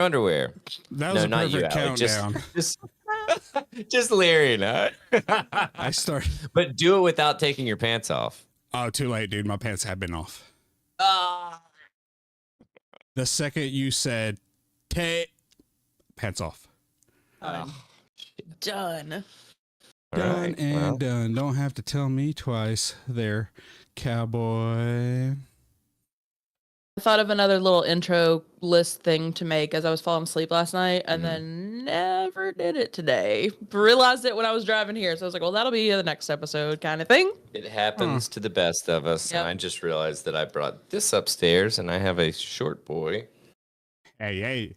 underwear. That was No, a not you, perfect Allie. countdown. Just Larry, no. I started. But do it without taking your pants off. Oh, too late, dude. My pants have been off. Ah. The second you said, "Take pants off." Oh, Done. Done and done. Don't have to tell me twice there, cowboy. I thought of another little intro list thing to make as I was falling asleep last night and then never did it today. Realized it when I was driving here. So I was like, well, that'll be the next episode kind of thing. It happens to the best of us. Yep. And I just realized that I brought this upstairs and I have a short boy. Hey.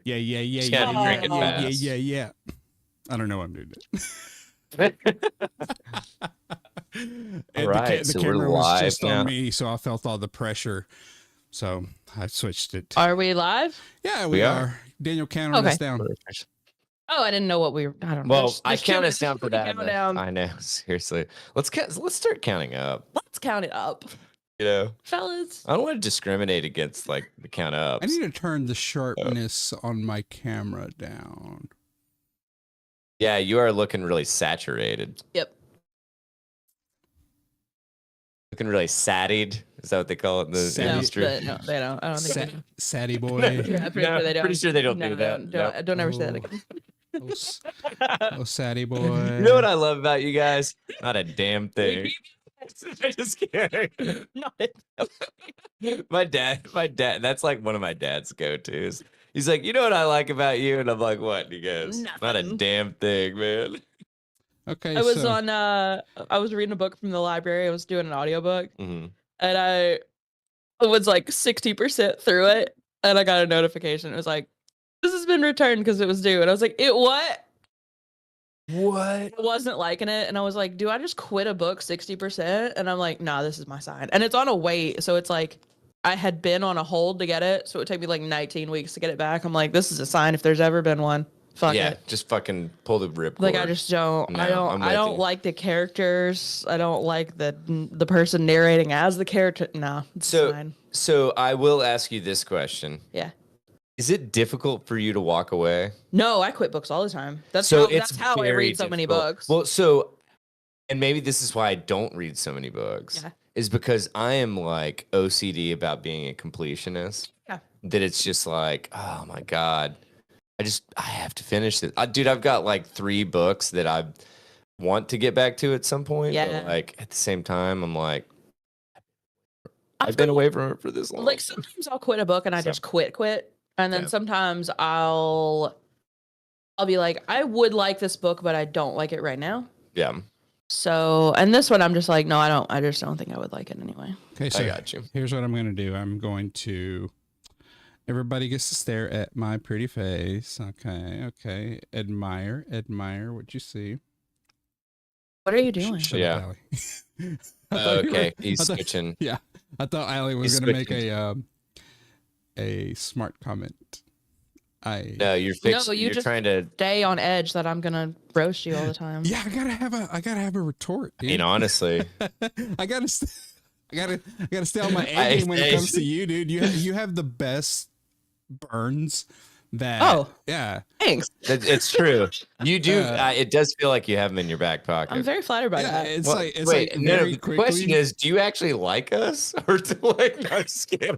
Yeah. Just gotta drink it fast. Yeah. I don't know what I'm doing. All right, the so camera we're was live just now. on me, so I felt all the pressure. So I switched it. Are we live? Yeah, we are. Daniel counted us down. Oh, I didn't know what we were. I don't know. Well, I count us down for that. Countdown. I know, seriously. Let's start counting up. Let's count it up, You know, fellas. I don't want to discriminate against like the count ups. I need to turn the sharpness on my camera down. Yeah, you are looking really saturated. Yep. Looking really sattied. Is that what they call it in the industry? No, they don't. I don't think they do. Satty boy. Yeah, I'm pretty sure they don't. Pretty sure they don't do that. Don't ever say that again. Oh, satty boy. You know what I love about you guys? Not a damn thing. Just kidding. My dad, that's like one of my dad's go-tos. He's like, you know what I like about you? And I'm like, what? And he goes, not a damn thing, man. Okay. I was I was reading a book from the library. I was doing an audiobook Mm-hmm. and I was like 60% through it. And I got a notification. It was like, this has been returned because it was due. And I was like, what? I wasn't liking it. And I was like, do I just quit a book 60%? And I'm like, nah, this is my sign. And it's on a wait. So it's like, I had been on a hold to get it. So it would take me like 19 weeks to get it back. I'm like, this is a sign if there's ever been one. Fuck it. Just fucking pull the rip. Like I just don't. No, I don't like the characters. I don't like the person narrating as the character. No, it's fine. So I will ask you this question. Yeah. Is it difficult for you to walk away? No, I quit books all the time. That's how I read so many books. Well, and maybe this is why I don't read so many books. Yeah. Is because I am like OCD about being a completionist. Yeah. That it's just like, oh my God, I have to finish it. Dude, I've got like 3 books that I want to get back to at some point. Yeah. But like at the same time, I'm like, I've been away from it for this long. Like sometimes I'll quit a book and I just quit. And then sometimes I'll be like, I would like this book, but I don't like it right now. Yeah. So, and this one I'm just like, no, I just don't think I would like it anyway. Okay, so I got you. Here's what I'm going to do. I'm going to, everybody gets to stare at my pretty face. Okay. Admire what you see. What are you doing? Shut up, Allie. Okay, he's switching. Yeah, I thought Allie was going to make a smart comment. No, you're trying to stay on edge that I'm gonna roast you all the time. Yeah, I gotta have a retort. Dude. I mean, honestly, I gotta stay on my A game when it comes to you, dude. You have the best burns. Yeah. Thanks. It's true. You do. It does feel like you have them in your back pocket. I'm very flattered by that. It's the question is, do you actually like us, or no, I'm just kidding.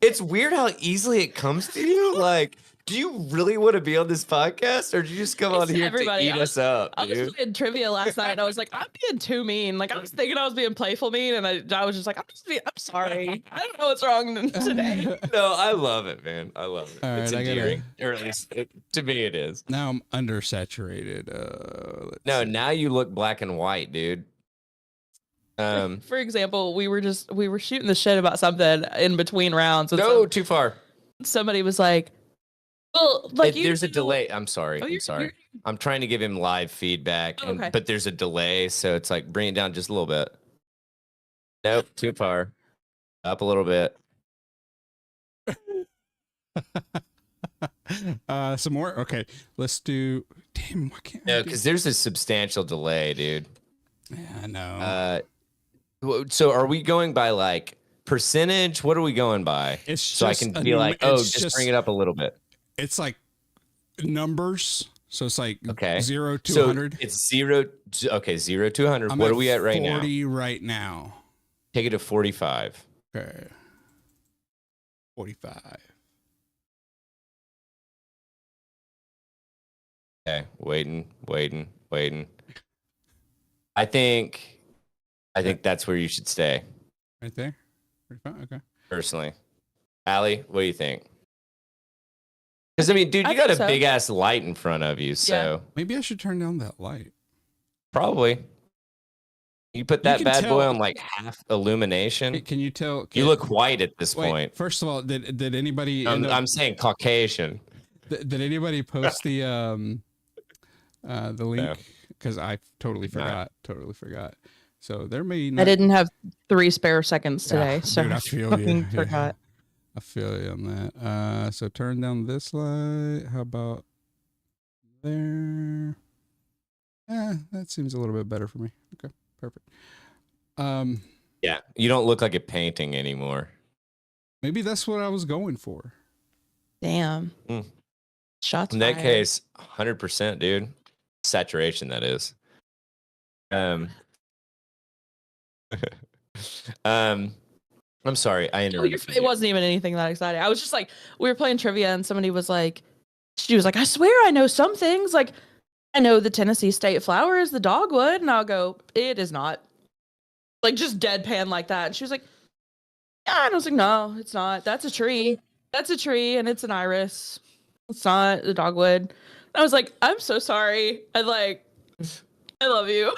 It's weird how easily it comes to you. Like, do you really want to be on this podcast, or do you just come on here to eat us up? I was playing trivia last night, and I was like, I'm being too mean. Like, I was thinking I was being playful mean, and I was just like, I'm sorry. I don't know what's wrong today. No, I love it, man. I love it. All it's right, endearing, or at least to me it is. Now I'm undersaturated. Now you look black and white, dude. For example, we were shooting the shit about something in between rounds. And too far. Somebody was like, well, like there's a delay. I'm sorry. I'm sorry. I'm trying to give him live feedback, but there's a delay, so it's like bring it down just a little bit. Nope, too far. Up a little bit. Some more. Okay, let's do. Damn, why can't No, because there's a substantial delay, dude. Yeah, I know. So are we going by like percentage? What are we going by? It's so I just can a be like, num- oh, it's just bring it up a little bit. It's like numbers. So it's like Okay. 0 to So 100. it's 0. Okay, 0 to 100. I'm What at are we at right now? 40 right now. Take it to 45. Okay. 45. Okay, waiting. I think that's where you should stay. Right there? 45? Okay. Personally. Allie, what do you think? Because I mean, dude, I you got a think so. big ass light in front of you, so Maybe I should turn down that light. probably. You put that can bad boy tell- on like half illumination. Hey, can you tell? You look white at this Wait, point. first of all, did anybody end up, I'm saying Caucasian. did anybody post the link? Because I totally forgot. Totally forgot. So there may not. I didn't have 3 spare seconds today, so dude, I I feel fucking you. Yeah. forgot. I feel you on that. So turn down this light. How about there? That seems a little bit better for me. Okay, perfect. Yeah, you don't look like a painting anymore. Maybe that's what I was going for. Damn. Mm. Shots In that fired. case, 100%, dude. Saturation, that is. I'm sorry, I Oh, interrupted. it wasn't even anything that exciting. I was just like, we were playing trivia and somebody was like, she was like, I swear I know some things. Like, I know the Tennessee state flower is the dogwood. And I'll go, it is not. Like, just deadpan like that. And she was like, yeah. And I was like, no, it's not. That's a tree. That's a tree and it's an iris. It's not the dogwood. And I was like, I'm so sorry. I love you.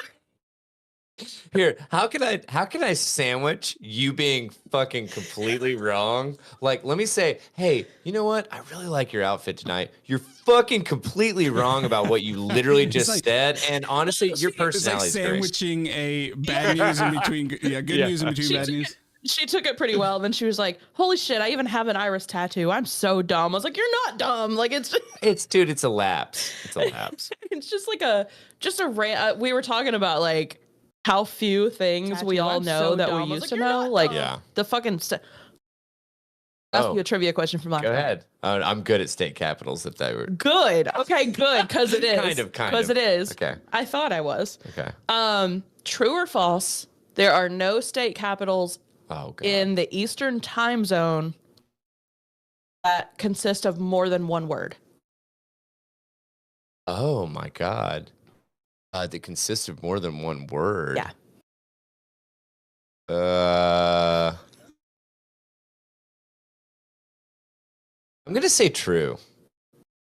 Here, how can I sandwich you being fucking completely wrong? Like, let me say, hey, you know what? I really like your outfit tonight. You're fucking completely wrong about what you literally It's just like- said. And honestly, your It's like personality is great. sandwiching a bad news in between, good news in between She bad took news. She took it pretty well. Then she was like, holy shit, I even have an iris tattoo. I'm so dumb. I was like, you're not dumb. Like, it's It's a lapse. It's a lapse. it's just like we were talking about like how few things we Tattoo. all I'm know so that dumb. I we was used like, to "You're know. not Like dumb." Yeah. the fucking. Ask Oh. you a trivia question from last Go night. ahead. I'm good at state capitals if they were. Good. Okay, good. Because it is. Kind of. Because it is. Okay. I thought I was. Okay. True or false? There are no state capitals Oh, God. in the Eastern time zone that consist of more than one word. Oh, my God. That consists of more than one word. Yeah. I'm going to say true.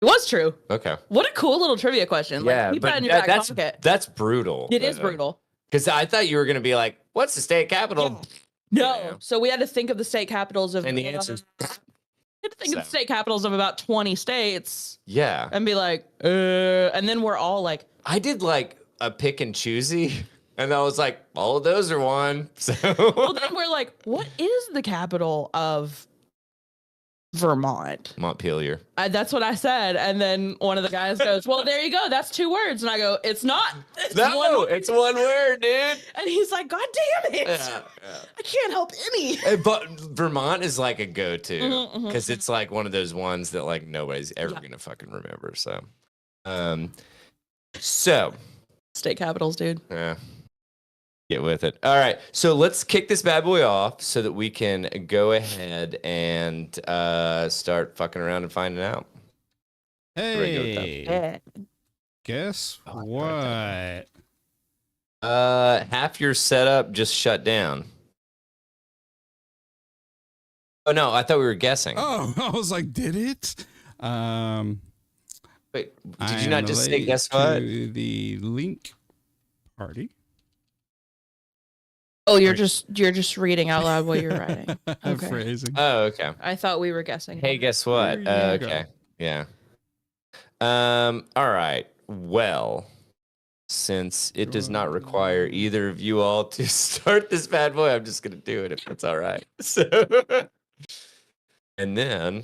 It was true. Okay. What a cool little trivia question. Like, Yeah, keep but that in your back pocket. that's brutal. It is brutal. Because I thought you were going to be like, what's the state capital? No. Yeah. So we had to think of the state capitals of And the answer's we had to think of So. the state capitals of about 20 states yeah. and be like, and then we're all like, I did like a pick and choosy, and I was like, all of those are one. So well, then we're like, what is the capital of Vermont? Montpelier. That's what I said. And then one of the guys goes, well, there you go. That's 2 words. And I go, it's not. It's one No, word." it's one word, dude. And he's like, God damn it. Yeah. I can't help any. But Vermont is like a go-to Mhm, mhm, because it's like one of those ones that like nobody's ever Yeah. gonna fucking remember. So, State capitals, dude. yeah, get with it. All right, so let's kick this bad boy off so that we can go ahead and start fucking around and finding out. Where do I go with that? Hey, guess Oh, I what? Half your setup just shut down. Oh no, I thought we were guessing. Oh, I was like, did it? Wait, I did you am not just say late guess what? to the link party. Oh, you're just reading out loud while you're writing. Okay. Phrasing. Oh, okay. I thought we were guessing. Hey, guess what? There you Okay. Yeah. All right. Well, since it does not require either of you all to start this bad boy, I'm just gonna do it if that's all right. So, and then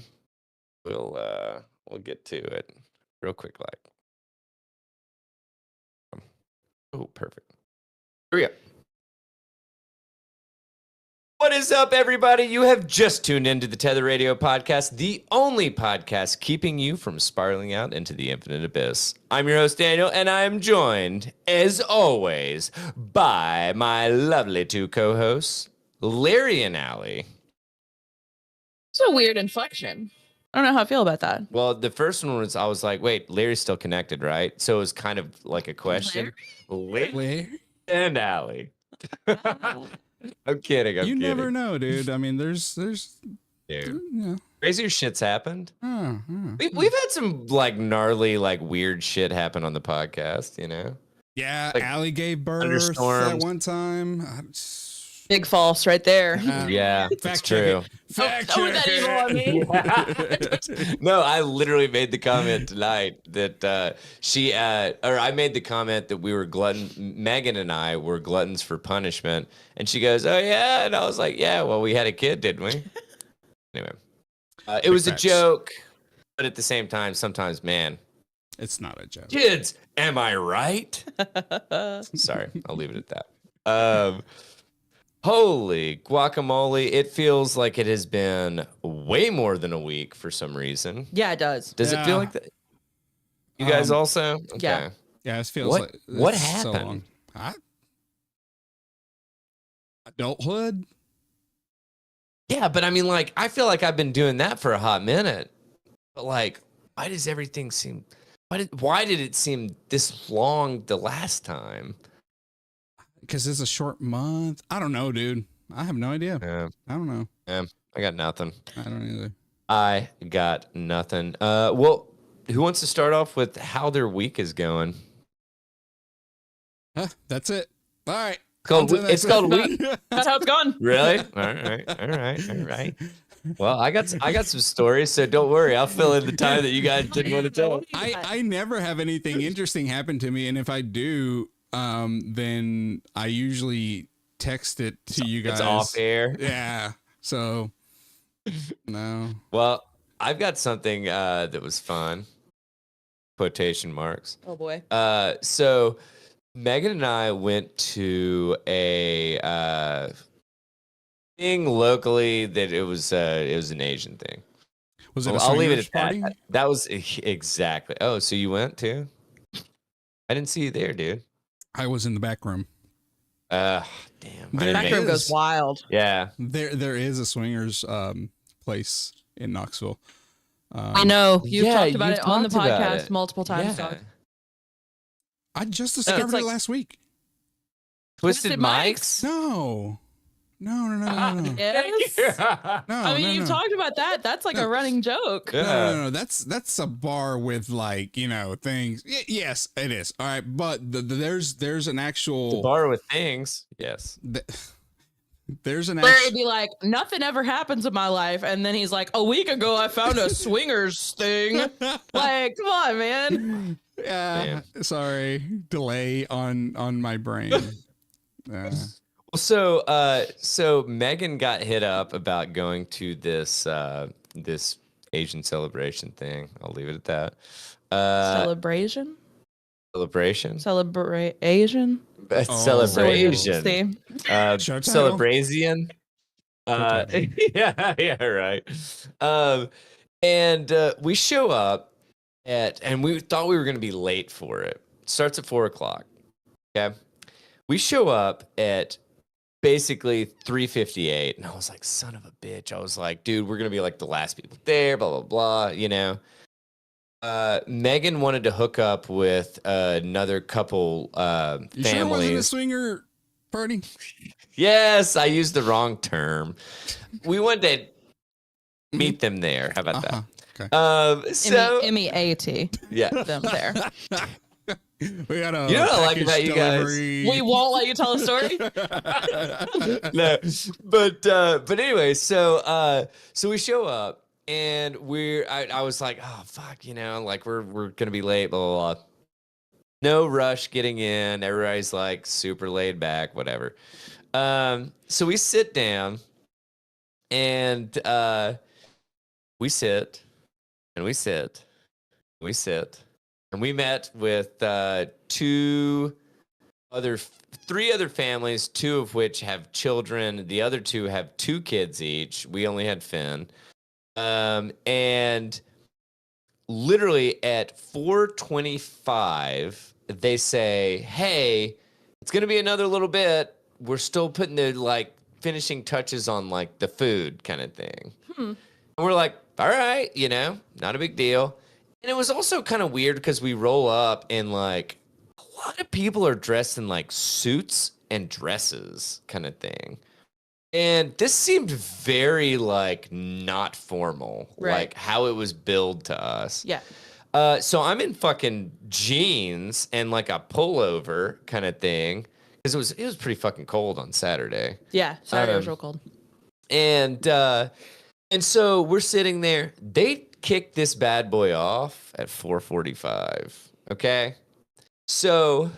we'll get to it real quick, like. Oh, perfect. Here we go. What is up, everybody? You have just tuned into the Tether Radio podcast, the only podcast keeping you from spiraling out into the infinite abyss. I'm your host, Daniel, and I am joined, as always, by my lovely two co-hosts, Larry and Allie. It's a weird inflection. I don't know how I feel about that. Well, the first one was, I was like, wait, Larry's still connected, right? So it was kind of like a question. Larry and Allie. I'm kidding. You never know, dude. I mean, there's, Dude. you know. Crazier shit's happened. Oh, We've had some like gnarly, like weird shit happen on the podcast, you know? yeah, like Allie gave birth at thunderstorms. one time. Big false right there. Yeah, fact that's check true. it. Fact Don't put that evil on me. No, I literally made the comment tonight that I made the comment that we were Megan and I were gluttons for punishment. And she goes, oh, yeah. And I was like, yeah, well, we had a kid, didn't we? Anyway, it was facts. a joke. But at the same time, sometimes, man, It's not a joke. kids, am I right? Sorry, I'll leave it at that. Holy guacamole. It feels like it has been way more than a week for some reason. Yeah, it does. Does it feel like that? You guys also? Okay. Yeah. Yeah, it feels What- like what it's so happened? long. Adulthood? Yeah, but I mean, like, I feel like I've been doing that for a hot minute. But like, why does everything seem why did it seem this long the last time? Because it's a short month. I don't know, dude. I have no idea. Yeah, I don't know. I got nothing. I don't either. I got nothing. Well, who wants to start off with how their week is going? Huh, that's it. All right. It's called week. That's how it's gone. Really? All right. Well, I got some stories, so don't worry. I'll fill in the time that you guys didn't want to tell. I never have anything interesting happen to me, and if I do, then I usually text it to you guys. It's off air. Yeah. So no. Well, I've got something that was fun. Quotation marks. Oh boy. So Megan and I went to a thing locally that it was an Asian thing. Was it? Well, A I'll leave it swingers at party? that. That was exactly. Oh, so you went too? I didn't see you there, dude. I was in the back room. Damn. I There didn't Back make room it. goes wild. Yeah. There is a swingers place in Knoxville. I know. You've Yeah, talked about you've it on the talked about podcast it. multiple times. Yeah. Dog. I just discovered it's like- it last week. Twisted Twisted Mike's? No. No. Yes. No, I mean, no, you've no. talked about that. That's like a running joke. Yeah. No. That's a bar with like things. Yes, it is. All right, but there's an actual The bar with things. Yes. there's an Larry'd actual be like, nothing ever happens in my life. And then he's like, a week ago, I found a swingers thing. Like, come on, man. yeah. Sorry, delay on my brain. Well, so Megan got hit up about going to this this Asian celebration thing. I'll leave it at that. Celebration? Celebration. Celebrate Asian? Celebration. See? Show title. Celebration. Yeah, right. And we show up and we thought we were going to be late for it. Starts at 4:00. Okay. We show up at basically 3:58, and I was like, son of a bitch. I was like, dude, we're going to be like the last people there, blah, blah, blah, you know. Megan wanted to hook up with another couple You sure it wasn't a families. swinger party? Yes, I used the wrong term. We wanted to meet them there. How about Uh-huh. that? So MEAT. yeah, Them there. We got a You know what I like package about you guys? delivery. We won't let you tell a story. no, but anyway, so we show up and I was like, oh fuck, you know, like we're gonna be late, blah blah blah. No rush getting in. Everybody's like super laid back, whatever. So we sit down and we sit and we sit, we sit, and we met with two three other families, two of which have children. The other two have 2 kids each. We only had Finn. And literally at 4:25, they say, "Hey, it's gonna be another little bit. We're still putting the like finishing touches on like the food kind of thing." And we're like, "All right, not a big deal." And it was also kind of weird because we roll up and like a lot of people are dressed in like suits and dresses kind of thing. And this seemed very like not formal, like how it was billed to us. Yeah. So I'm in fucking jeans and like a pullover kind of thing because it was pretty fucking cold on Saturday. Yeah, Saturday was real cold. And so we're sitting there. They kicked this bad boy off at 4:45. Okay, so.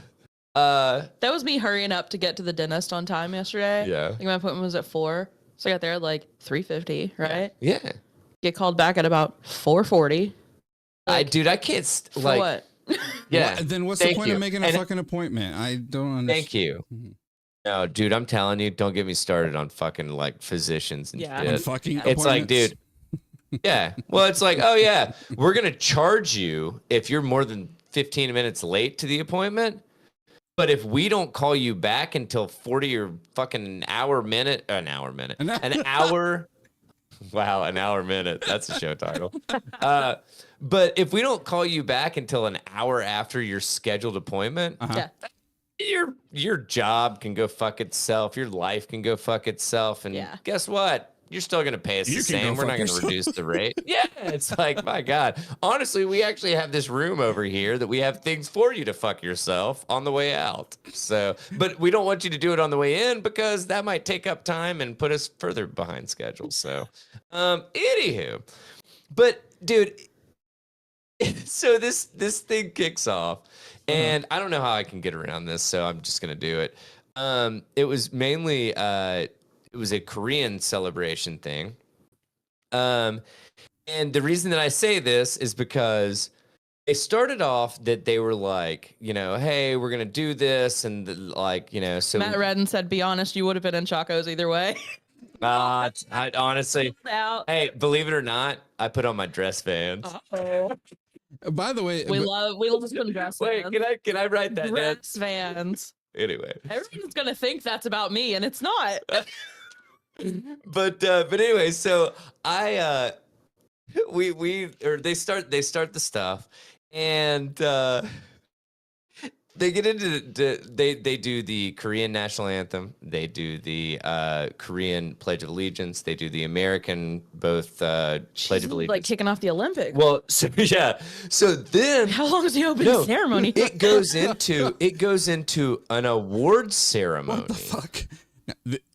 That was me hurrying up to get to the dentist on time yesterday. Yeah. I think my appointment was at 4. So I got there at like 3:50, right? Yeah. Get called back at about 4:40. Dude, I can't like what? Yeah. Then what's the point of making a fucking appointment? I don't understand. Thank you. No, dude, I'm telling you, don't get me started on fucking like physicians and shit. On fucking It's like, dude. Yeah. Well, it's like, oh yeah, we're gonna charge you if you're more than 15 minutes late to the appointment. But if we don't call you back until 40 or fucking an hour minute. Wow, an hour minute. That's a show title. But if we don't call you back until an hour after your scheduled appointment, your job can go fuck itself. Your life can go fuck itself. And guess what? You're still going to pay us the same. We're not going to reduce the rate. Yeah, it's like, my God. Honestly, we actually have this room over here that we have things for you to fuck yourself on the way out. So, but we don't want you to do it on the way in because that might take up time and put us further behind schedule. So, anywho. But, dude, so this thing kicks off. And I don't know how I can get around this, so I'm just going to do it. It was mainly... it was a Korean celebration thing. And the reason that I say this is because they started off that they were like, hey, we're going to do this. And so Matt Redden said, be honest, you would have been in Chacos either way. I honestly, hey, believe it or not, I put on my dress Vans. By the way, we love some dress Vans. Wait, can I write that down? Dress Vans. Anyway. Everyone's going to think that's about me, and it's not. But anyway, so they start the stuff, and they get into they do the Korean national anthem, they do the Korean Pledge of Allegiance, they do the American Pledge of Allegiance, like kicking off the Olympics. Well, so then how long is the opening ceremony? It goes into an award ceremony. What the fuck?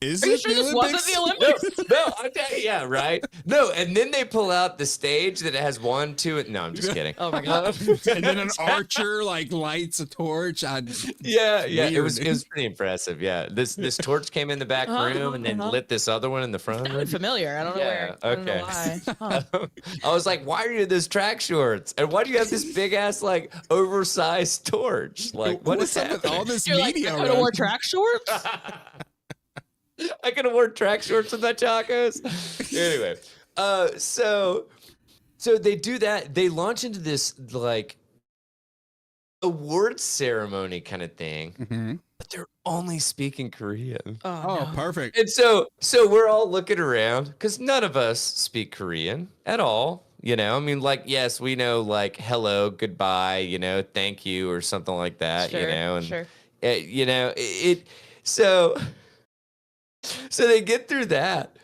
Is Are you it sure the this Olympics? wasn't the Olympics? No, yeah, right. No, and then they pull out the stage that it has 1, 2, and no, I'm just kidding. Oh my God. And then an archer like lights a torch. Yeah, it was pretty impressive. Yeah, this torch came in the back room and then lit this other one in the front. Sounded familiar. I don't know where. Okay. I don't know why. Huh. I was like, why are you in this track shorts? And why do you have this big ass like oversized torch? Like, what's up with all this You're media? Like, I could have wore track shorts. I could have worn track shorts with my Chacos. Anyway, so they do that. They launch into this like awards ceremony kind of thing, but they're only speaking Korean. Oh, perfect. And so we're all looking around because none of us speak Korean at all. I mean, like, yes, we know like hello, goodbye, thank you, or something like that. Sure, and sure. So they get through that,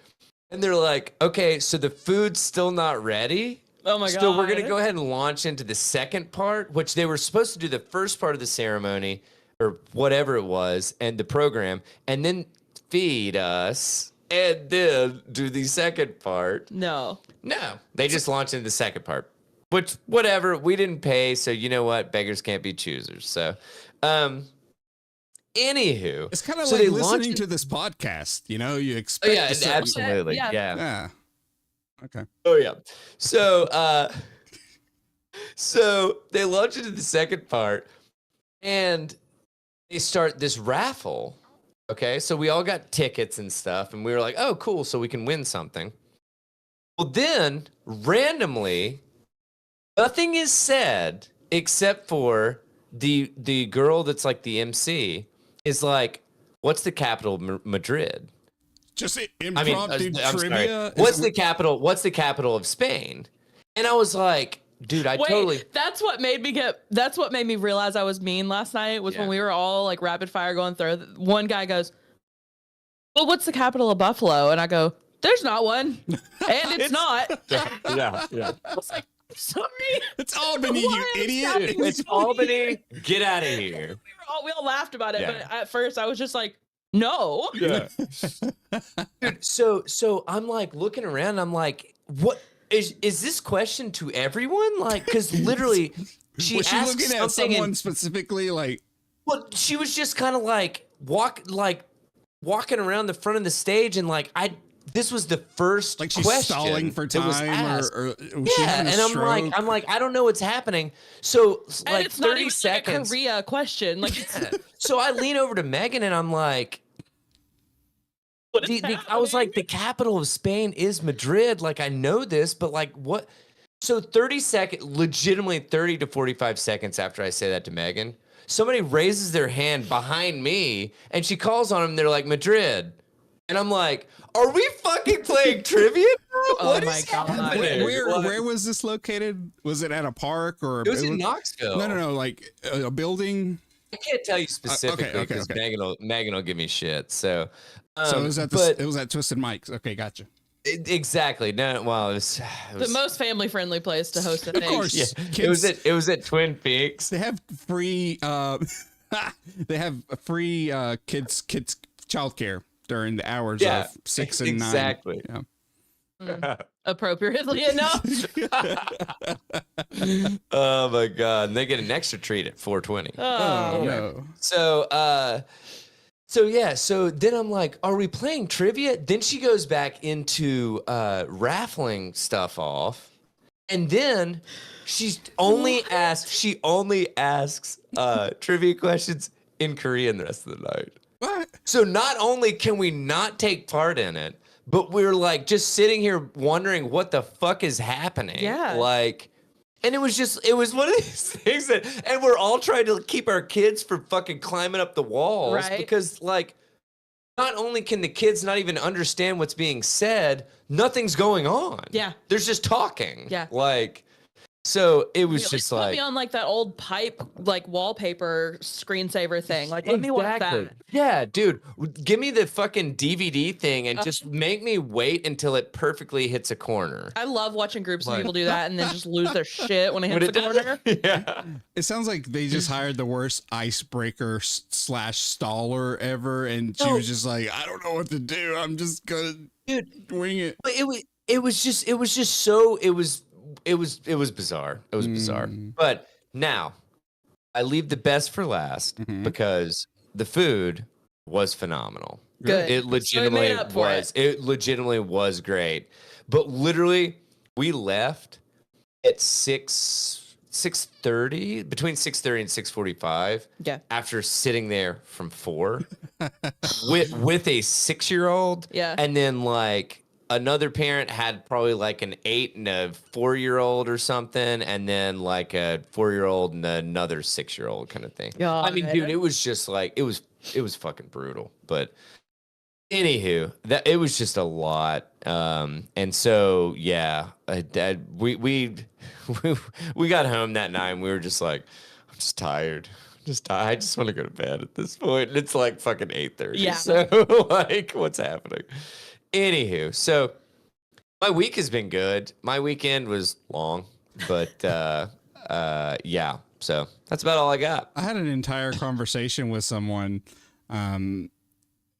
and they're like, okay, so the food's still not ready. Oh my God. So we're going to go ahead and launch into the second part, which they were supposed to do the first part of the ceremony or whatever it was and the program, and then feed us and then do the second part. No, they just launched into the second part, which whatever, we didn't pay. So you know what? Beggars can't be choosers. So, anywho, it's kind of like listening to this podcast. You expect. Oh, yeah, absolutely. Yeah. Okay. Oh yeah. So so they launch into the second part, and they start this raffle. Okay, so we all got tickets and stuff, and we were like, oh, cool, so we can win something. Well, then, randomly, nothing is said except for the girl that's like the MC is like, what's the capital of Madrid? Just impromptu I'm trivia. sorry. What's the capital of Spain? And I was like, dude, that's what made me realize I was mean last night was when we were all like rapid fire going through. One guy goes, well, what's the capital of Buffalo? And I go, there's not one. And it's not. Yeah. I was like, sorry. It's Albany, you idiot. It's Albany. Get out of here. We all laughed about it, Yeah. but at first I was just like, no. Yeah. Dude, so I'm like looking around, I'm like, what is this question to everyone? Like, because literally she was she asked looking at something someone specifically like, well, she was just kind of like walking around the front of the stage, and like this was the first like she's question stalling for that was time asked. or was she Yeah, having a and stroke? I'm like, I don't know what's happening. So And like it's not 30 even seconds. like a Korea question. Like, So I lean over to Megan and I'm like, what is I was like, happening? the capital of Spain is Madrid. Like, I know this, but like, what? So legitimately 30 to 45 seconds after I say that to Megan, somebody raises their hand behind me and she calls on them. They're like, Madrid. And I'm like, are we fucking playing trivia now? What my is God. happening? Where was this located? Was it at a park or? It was in Knoxville. No, like a building. I can't tell you specifically okay. because Megan will give me shit. So, So it was at it was at Twisted Mike's. Okay, gotcha. Exactly. No, well, it was The most family friendly place to host a thing. Of course, yeah, kids, it was at Twin Peaks. they have free kids childcare during the hours Yeah, of 6 and 9. exactly. Yeah. Appropriately enough. Oh my god, and they get an extra treat at 4:20. Oh no. So then I'm like, are we playing trivia? Then she goes back into raffling stuff off, and then she only asks trivia questions in Korean the rest of the night. What? So not only can we not take part in it, but we're like just sitting here wondering what the fuck is happening. Yeah. Like, and it was one of these things that, and we're all trying to keep our kids from fucking climbing up the walls. Right. Because like, not only can the kids not even understand what's being said, nothing's going on. Yeah. There's just talking. Yeah. Like, so it was Like, just put like. me on like that old pipe like wallpaper screensaver thing. Like let me watch that. Yeah, dude, give me the fucking DVD thing and just make me wait until it perfectly hits a corner. I love watching groups of Like- people do that and then just lose their shit when it hits the corner. Yeah. It sounds like they just hired the worst icebreaker / staller ever, and she No. was just like, I don't know what to do. I'm just gonna wing it. But it was bizarre. It was bizarre. But now I leave the best for last Mhm. because the food was phenomenal. Good. It So we legitimately made up for was. It legitimately was great. But literally, we left at 6:30, between 6:30 and 6:45. Yeah. After sitting there from 4 with a 6-year-old. Yeah. And then like another parent had probably like an 8 and a 4-year-old or something, and then like a 4-year-old and another 6-year-old kind of thing. God. I mean, dude, it was just like it was fucking brutal. But anywho, it was just a lot. And so yeah, we got home that night and we were just like, I'm just tired. I just want to go to bed at this point. And it's like fucking 8:30. Yeah. So like, what's happening? Anywho, so my week has been good. My weekend was long, but yeah. So that's about all I got. I had an entire conversation with someone, and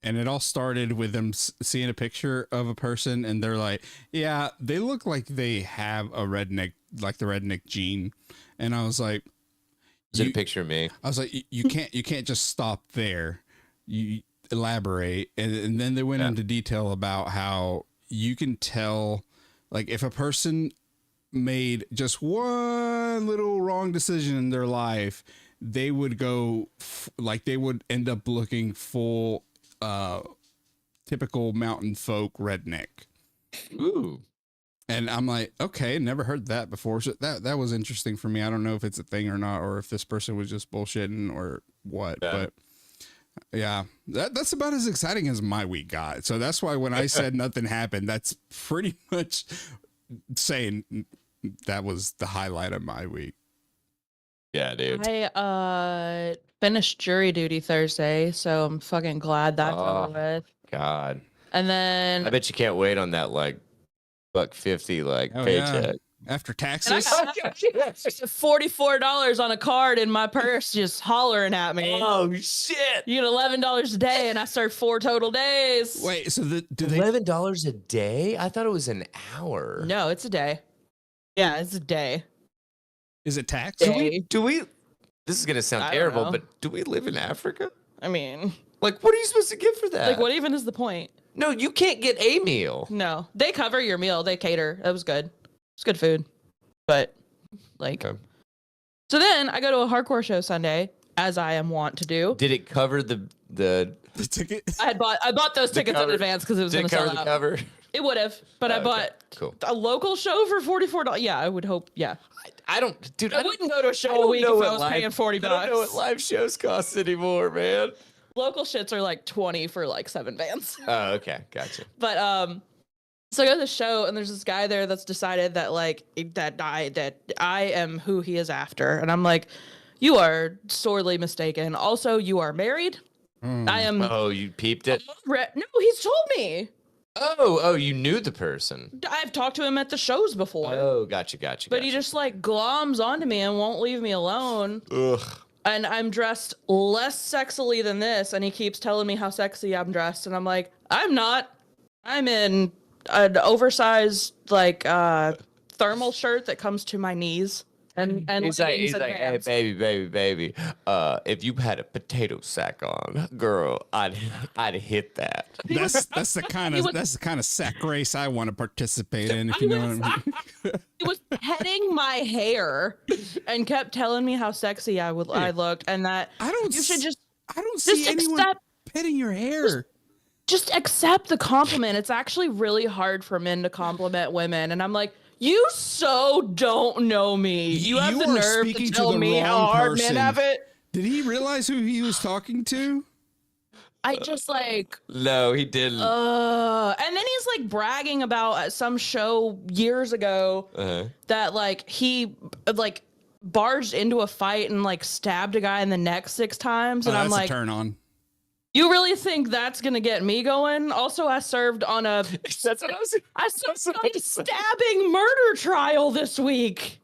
it all started with them seeing a picture of a person, and they're like, "Yeah, they look like they have a redneck, like the redneck gene." And I was like, Is it a picture of me? I was like, you can't just stop there. You elaborate. And then they went into detail about how you can tell, like, if a person made just one little wrong decision in their life, they would go like they would end up looking full typical mountain folk redneck. Ooh. And I'm like, okay, never heard that before. So that was interesting for me. I don't know if it's a thing or not, or if this person was just bullshitting or what. Yeah. But yeah, that's about as exciting as my week got. So that's why when I said nothing happened, that's pretty much saying that was the highlight of my week. Yeah, dude. I finished jury duty Thursday, so I'm fucking glad that's over with. God. And then I bet you can't wait on that like $1.50 like paycheck. Yeah. After and I taxes. got $44 on a card in my purse just hollering at me. Oh shit. You get $11 a day, and I served 4 total days. Wait, so do they $11 a day? I thought it was an hour. No, it's a day. Yeah, it's a day. is it taxed? Do we this is gonna sound I don't terrible, know. but do we live in Africa? I mean, Like, what are you supposed to get for that? like, what even is the point? No, you can't get a meal. No, they cover your meal. They cater. That was good. It's good food. But, like, Okay. so then I go to a hardcore show Sunday, as I am wont to do. Did it cover the The ticket? I bought those tickets in cover- advance because it was did going it to cover sell the out. cover? It would have, but I Okay, bought cool. a local show for $44. Yeah, I would hope. Yeah, I don't, dude. I wouldn't go to a show a week if I was paying $40. I don't know what live shows cost anymore, man. Local shits are like 20 for like 7 bands. Oh, okay, gotcha. But so I go to the show, and there's this guy there that's decided that like that I am who he is after, and I'm like, you are sorely mistaken. Also, you are married. I am. Oh, you peeped it. No, he's told me. Oh, you knew the person. I've talked to him at the shows before. Oh, gotcha. But he just like gloms onto me and won't leave me alone. Ugh. And I'm dressed less sexily than this, and he keeps telling me how sexy I'm dressed, and I'm like, I'm not. I'm in an oversized like thermal shirt that comes to my knees. And He's leggings and like, hey, pants. baby. If you had a potato sack on, girl, I'd hit that. That's the kind of sack race I want to participate in, if you know what I mean. He was petting my hair and kept telling me how sexy I looked, and that I don't you should I don't see anyone petting your hair. just accept the compliment. It's actually really hard for men to compliment women, and I'm like, you so don't know me. You have the are nerve speaking to to tell the me how wrong hard person. men have it. Did he realize who he was talking to? I just like, No, he didn't. and then he's like bragging about at some show years ago that like he like barged into a fight and like stabbed a guy in the neck 6 times, and I'm that's like, a turn on. you really think that's gonna get me going? Also, I served on a That's what I was. I served on a stabbing murder trial this week.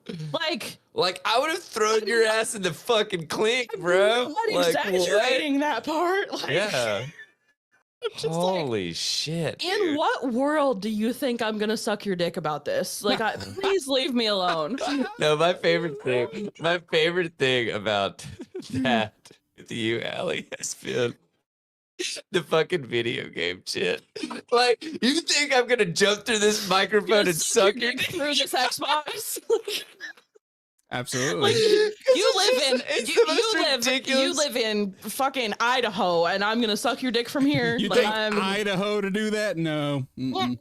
Like, I would have thrown your ass in the fucking clink, bro. I'm not Like, exaggerating that part. Like, Yeah. just Holy shit. in dude. what world do you think I'm gonna suck your dick about this? Like, please leave me alone. No, my favorite thing about that with you, Allie, has been the fucking video game shit. Like, you think I'm gonna jump through this microphone and suck your dick? through this Xbox? Absolutely. You live in fucking Idaho, and I'm gonna suck your dick from here. You Like, think Idaho to do that? No. Mm-mm.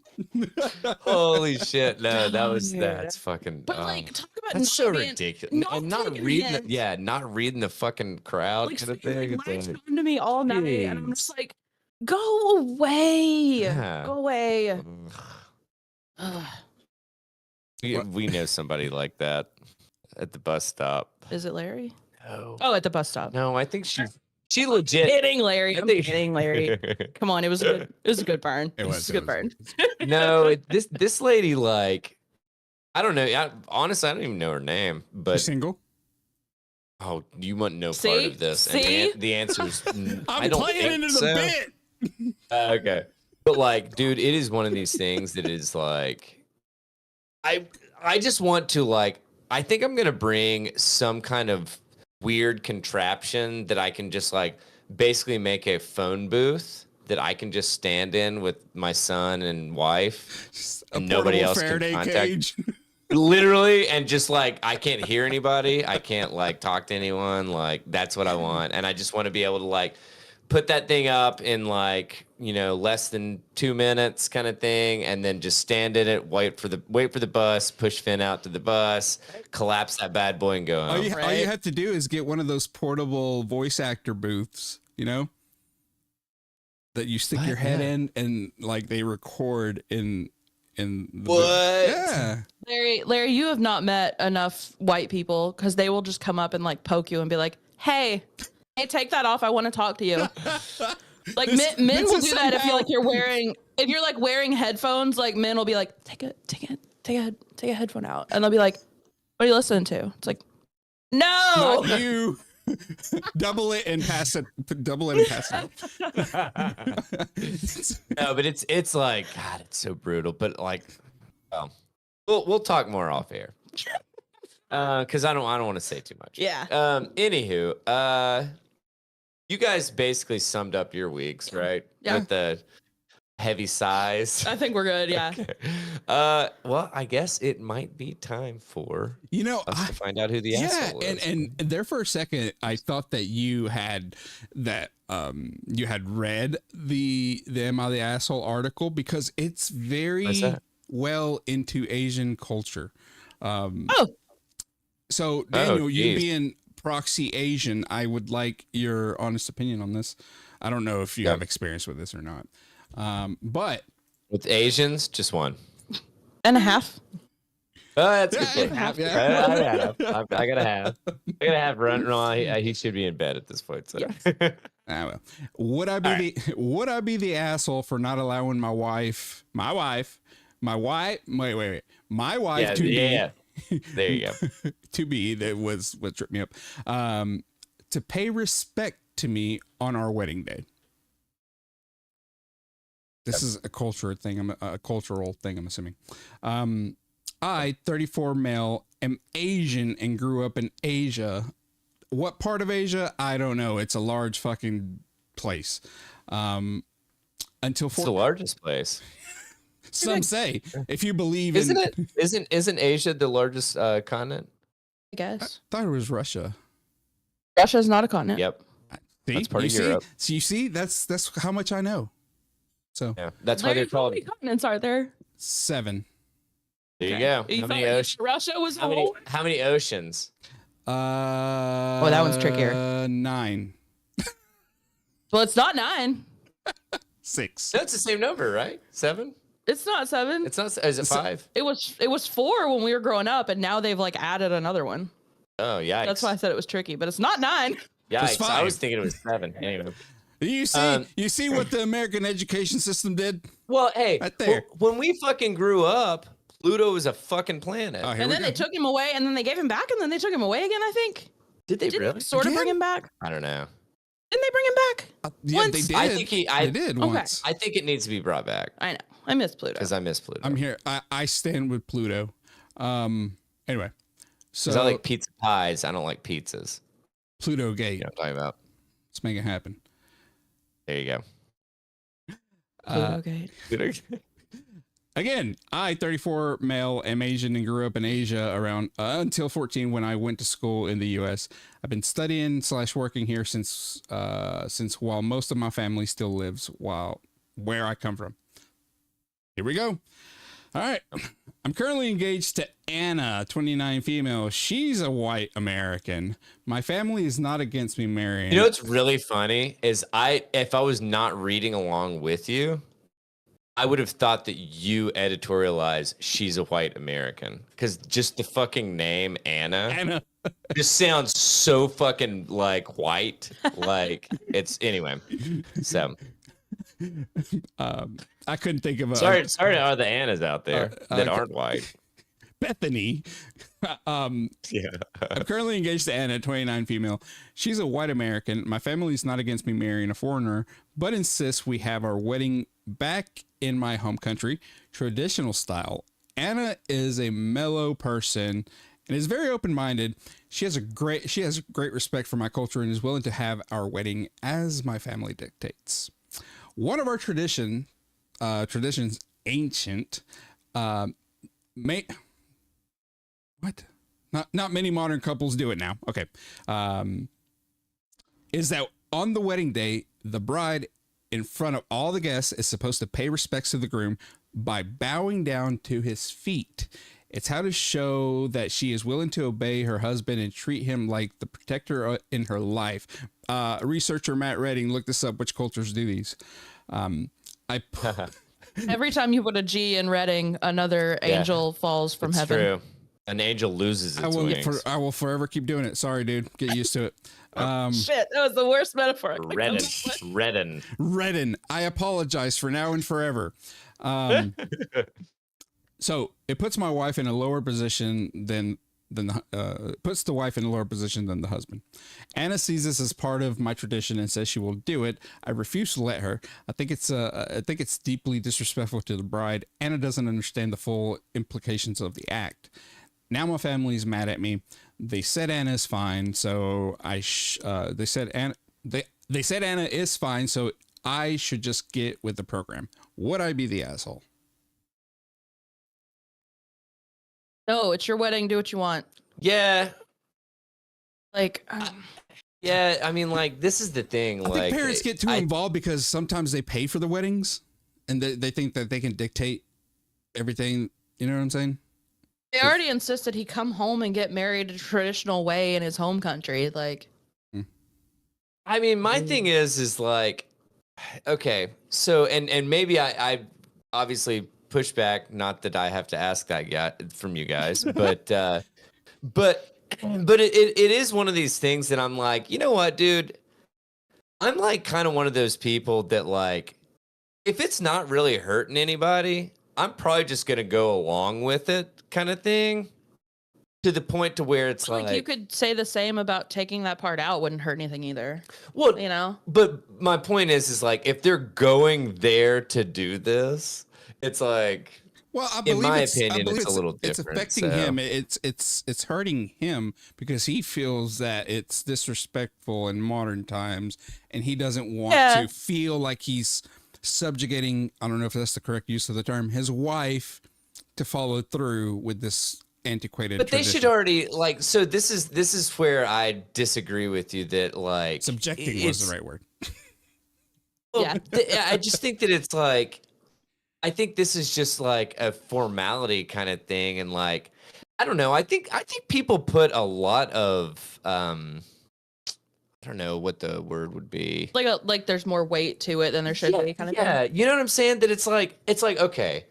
Holy shit! No, that's fucking. But like, talk about that's so not being, ridiculous. not And not taking reading, hints. not reading the fucking crowd Like, kind of so thing. he It's latched like, onto me all night, and I'm Jeez. just like, go away, Yeah. go away. ugh. Ugh. We know somebody like that at the bus stop. Is it Larry? No, Oh, at the bus stop. no, I think she legit. Kidding, Larry. I I'm think- kidding, Larry. Come on, it was a good burn. It was a good burn. No, this lady, like, I don't know. Honestly, I don't even know her name. You But single? oh, you want no part See? of this? See? And the answer is I I'm don't playing think into so. the bit. Okay, but like, dude, it is one of these things that is like, I just want to like. I think I'm gonna bring some kind of weird contraption that I can just like basically make a phone booth that I can just stand in with my son and wife. Just a And nobody portable else can Faraday contact- cage. Literally, and just like I can't hear anybody, I can't like talk to anyone. Like that's what I want, and I just want to be able to like put that thing up in like less than 2 minutes, kind of thing, and then just stand in it, wait for the bus, push Finn out to the bus, collapse that bad boy, and go home. All you have to do is get one of those portable voice actor booths, that you stick your head in, and like they record in the what? Yeah. Larry, you have not met enough white people, because they will just come up and like poke you and be like, hey, take that off. I want to talk to you. Like men will do that if you're like wearing headphones. Like men will be like, take a headphone out, and they'll be like, what are you listening to? It's like, no, not you. Double it and pass it. Double it and pass it. No, but it's like, God, it's so brutal. But like, we'll talk more off air. Because I don't want to say too much. Yeah. Anywho, you guys basically summed up your weeks, right? Yeah. With the heavy sighs. I think we're good. Yeah. Okay. Well, I guess it might be time for us to find out who the asshole is. And there for a second, I thought that you had read the Am I the Asshole article, because it's very well into Asian culture. So Daniel, you being proxy Asian, I would like your honest opinion on this. I don't know if you have experience with this or not. But with Asians, just 1.5. Oh, that's a good. Half, I gotta have run. No, he should be in bed at this point. So. Yes. Well, would I be the asshole for not allowing my wife to be there you go. to be, that was what tripped me up, to pay respect to me on our wedding day. This is a cultural thing. I'm assuming. I, 34 male, am Asian and grew up in Asia. What part of Asia? I don't know. It's a large fucking place. It's the largest place. Some say, if you believe isn't Asia the largest continent? I guess. I thought it was Russia. Russia is not a continent. Yep. See? That's part of Europe. So you see, that's how much I know. So yeah, that's why they're called. How many continents are there? 7. There you go. How many oceans? Russia was how many oceans? That one's trickier. 9. Well, it's not 9. 6. That's the same number, right? 7. It's not 7. It's not. Is it 5? It was 4 when we were growing up, and now they've like added another one. Oh yeah. That's why I said it was tricky, but it's not 9. Yikes! I was thinking it was 7. Anyway. You see what the American education system did? Well, hey, right there. When we fucking grew up, Pluto was a fucking planet. Oh, and then they took him away, and then they gave him back, and then they took him away again, I think. Did they really? Sort of bring him back? I don't know. Didn't they bring him back? Yeah, once? they did. I think they did okay. once. I think it needs to be brought back. I know. I miss Pluto. Because I miss Pluto. I'm here. I stand with Pluto. Anyway. So I like pizza pies. I don't like pizzas. Pluto gate. You know what I'm talking about? Let's make it happen. There you go. Pluto gate. Again, I, 34 male, am Asian and grew up in Asia around until 14 when I went to school in the U.S. I've been studying / working here since while most of my family still lives where I come from. Here we go. All right. I'm currently engaged to Anna, 29 female. She's a white American. My family is not against me marrying. You know what's really funny is if I was not reading along with you, I would have thought that you editorialized she's a white American, because just the fucking name Anna just sounds so fucking like white. Like it's anyway. So I couldn't think of a sorry to all the Annas out there that aren't white. Bethany. Yeah. I'm currently engaged to Anna, 29 female. She's a white American. My family's not against me marrying a foreigner, but insists we have our wedding back in my home country, traditional style. Anna is a mellow person and is very open-minded. She has great respect for my culture and is willing to have our wedding as my family dictates. One of our traditions ancient, what? Not many modern couples do it now. Okay. Is that on the wedding day, the bride in front of all the guests is supposed to pay respects to the groom by bowing down to his feet. It's how to show that she is willing to obey her husband and treat him like the protector in her life. Researcher Matt Redding looked this up. Which cultures do these? Every time you put a G in Reading, another angel falls from heaven. True. An angel loses its wings. I will forever keep doing it. Sorry, dude. Get used to it. Shit, that was the worst metaphor. Redden. I apologize for now and forever. So it puts my wife in a lower position than puts the wife in a lower position than the husband. Anna sees this as part of my tradition and says she will do it. I refuse to let her. I think it's deeply disrespectful to the bride. Anna doesn't understand the full implications of the act. Now my family's mad at me. They said Anna is fine, so they said Anna is fine, so I should just get with the program. Would I be the asshole? No, it's your wedding. Do what you want. Yeah. Like, yeah, I mean, like, this is the thing. I think parents get too involved because sometimes they pay for the weddings and they think that they can dictate everything. You know what I'm saying? They already insisted he come home and get married a traditional way in his home country. Like, I mean, my thing is like, okay, so, and maybe I obviously push back, not that I have to ask that from you guys, but it is one of these things that I'm like, you know what, dude, I'm like kind of one of those people that like, if it's not really hurting anybody, I'm probably just going to go along with it kind of thing, to the point to where it's like you could say the same about taking that part out. Wouldn't hurt anything either. Well, you know, but my point is like, if they're going there to do this, it's like, well, in my opinion, it's a little different. It's affecting him. It's hurting him because he feels that it's disrespectful in modern times, and he doesn't want to feel like he's subjugating, I don't know if that's the correct use of the term, his wife to follow through with this antiquated but tradition. They should already, like, so this is where I disagree with you, that like subjecting was the right word. Yeah. I just think that it's like, I think this is just like a formality kind of thing, and like, I don't know, I think people put a lot of I don't know what the word would be. Like there's more weight to it than there should be, kind of thing. Yeah, you know what I'm saying? That it's like, okay,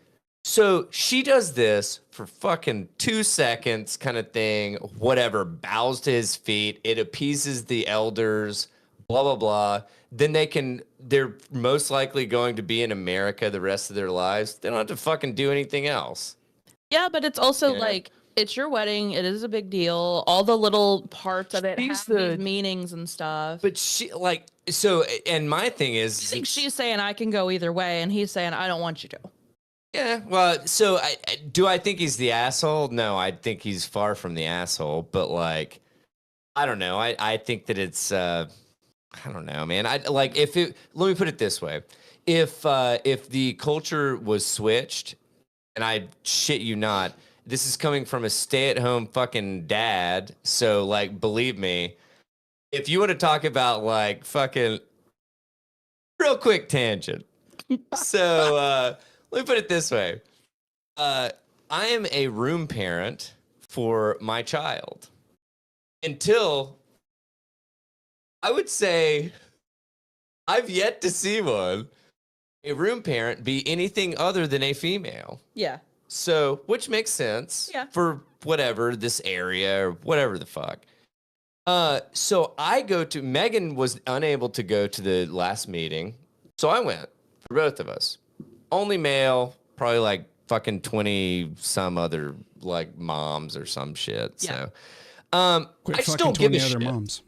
so she does this for fucking 2 seconds kind of thing, whatever, bows to his feet, it appeases the elders, blah, blah, blah. Then they're most likely going to be in America the rest of their lives. They don't have to fucking do anything else. Yeah, but it's also like, it's your wedding. It is a big deal. All the little parts of it have these meanings and stuff. But she, like, so, and my thing is, I think she's saying I can go either way, and he's saying I don't want you to. Yeah, well, so do I think he's the asshole? No, I think he's far from the asshole. But like, I don't know. I think that it's, I don't know, man. Let me put it this way: if the culture was switched, and I shit you not, this is coming from a stay-at-home fucking dad. So, like, believe me, if you want to talk about, like, fucking real quick tangent. So, let me put it this way. I am a room parent for my child. Until, I would say, I've yet to see a room parent be anything other than a female. Yeah. So, which makes sense for whatever, this area or whatever the fuck. So Megan was unable to go to the last meeting. So I went for both of us. Only male, probably like fucking 20 some other like moms or some shit. Yeah. So, I just don't give a shit. Moms.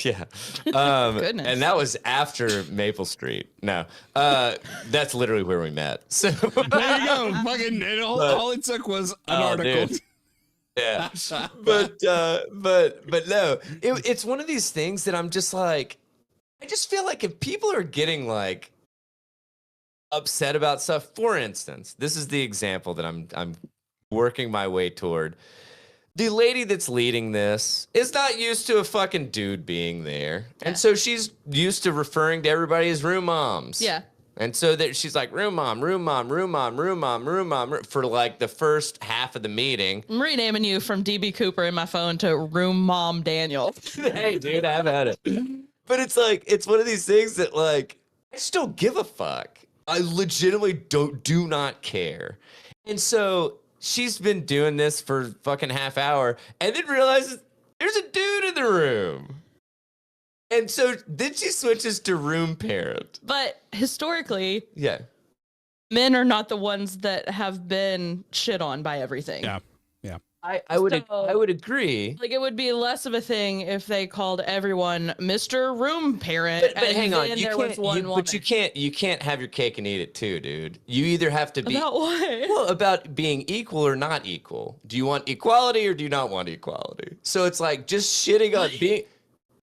Yeah. Goodness. And that was after Maple Street. No, that's literally where we met. So there you go. Fucking, all it took was an article. Dude. Yeah. but no, it's one of these things that I'm just like, I just feel like if people are getting like upset about stuff, for instance, this is the example that I'm working my way toward. The lady that's leading this is not used to a fucking dude being there. And so she's used to referring to everybody as room moms. Yeah. And so that she's like, room mom, room mom, room mom, room mom, room mom, for like the first half of the meeting. I'm renaming you from DB Cooper in my phone to Room Mom Daniel. Hey, dude, I've had it. But it's like, it's one of these things that like, I just don't give a fuck. I legitimately do not care. And so she's been doing this for fucking half hour and then realizes there's a dude in the room. And so then she switches to room parent. But historically, Yeah. men are not the ones that have been shit on by everything. Yeah. Yeah. I would agree. Like, it would be less of a thing if they called everyone Mr. Room Parent. But hang on, you but you can't have your cake and eat it too, dude. You either have to be About what? well, about being equal or not equal. Do you want equality or do you not want equality? So it's like just shitting on being.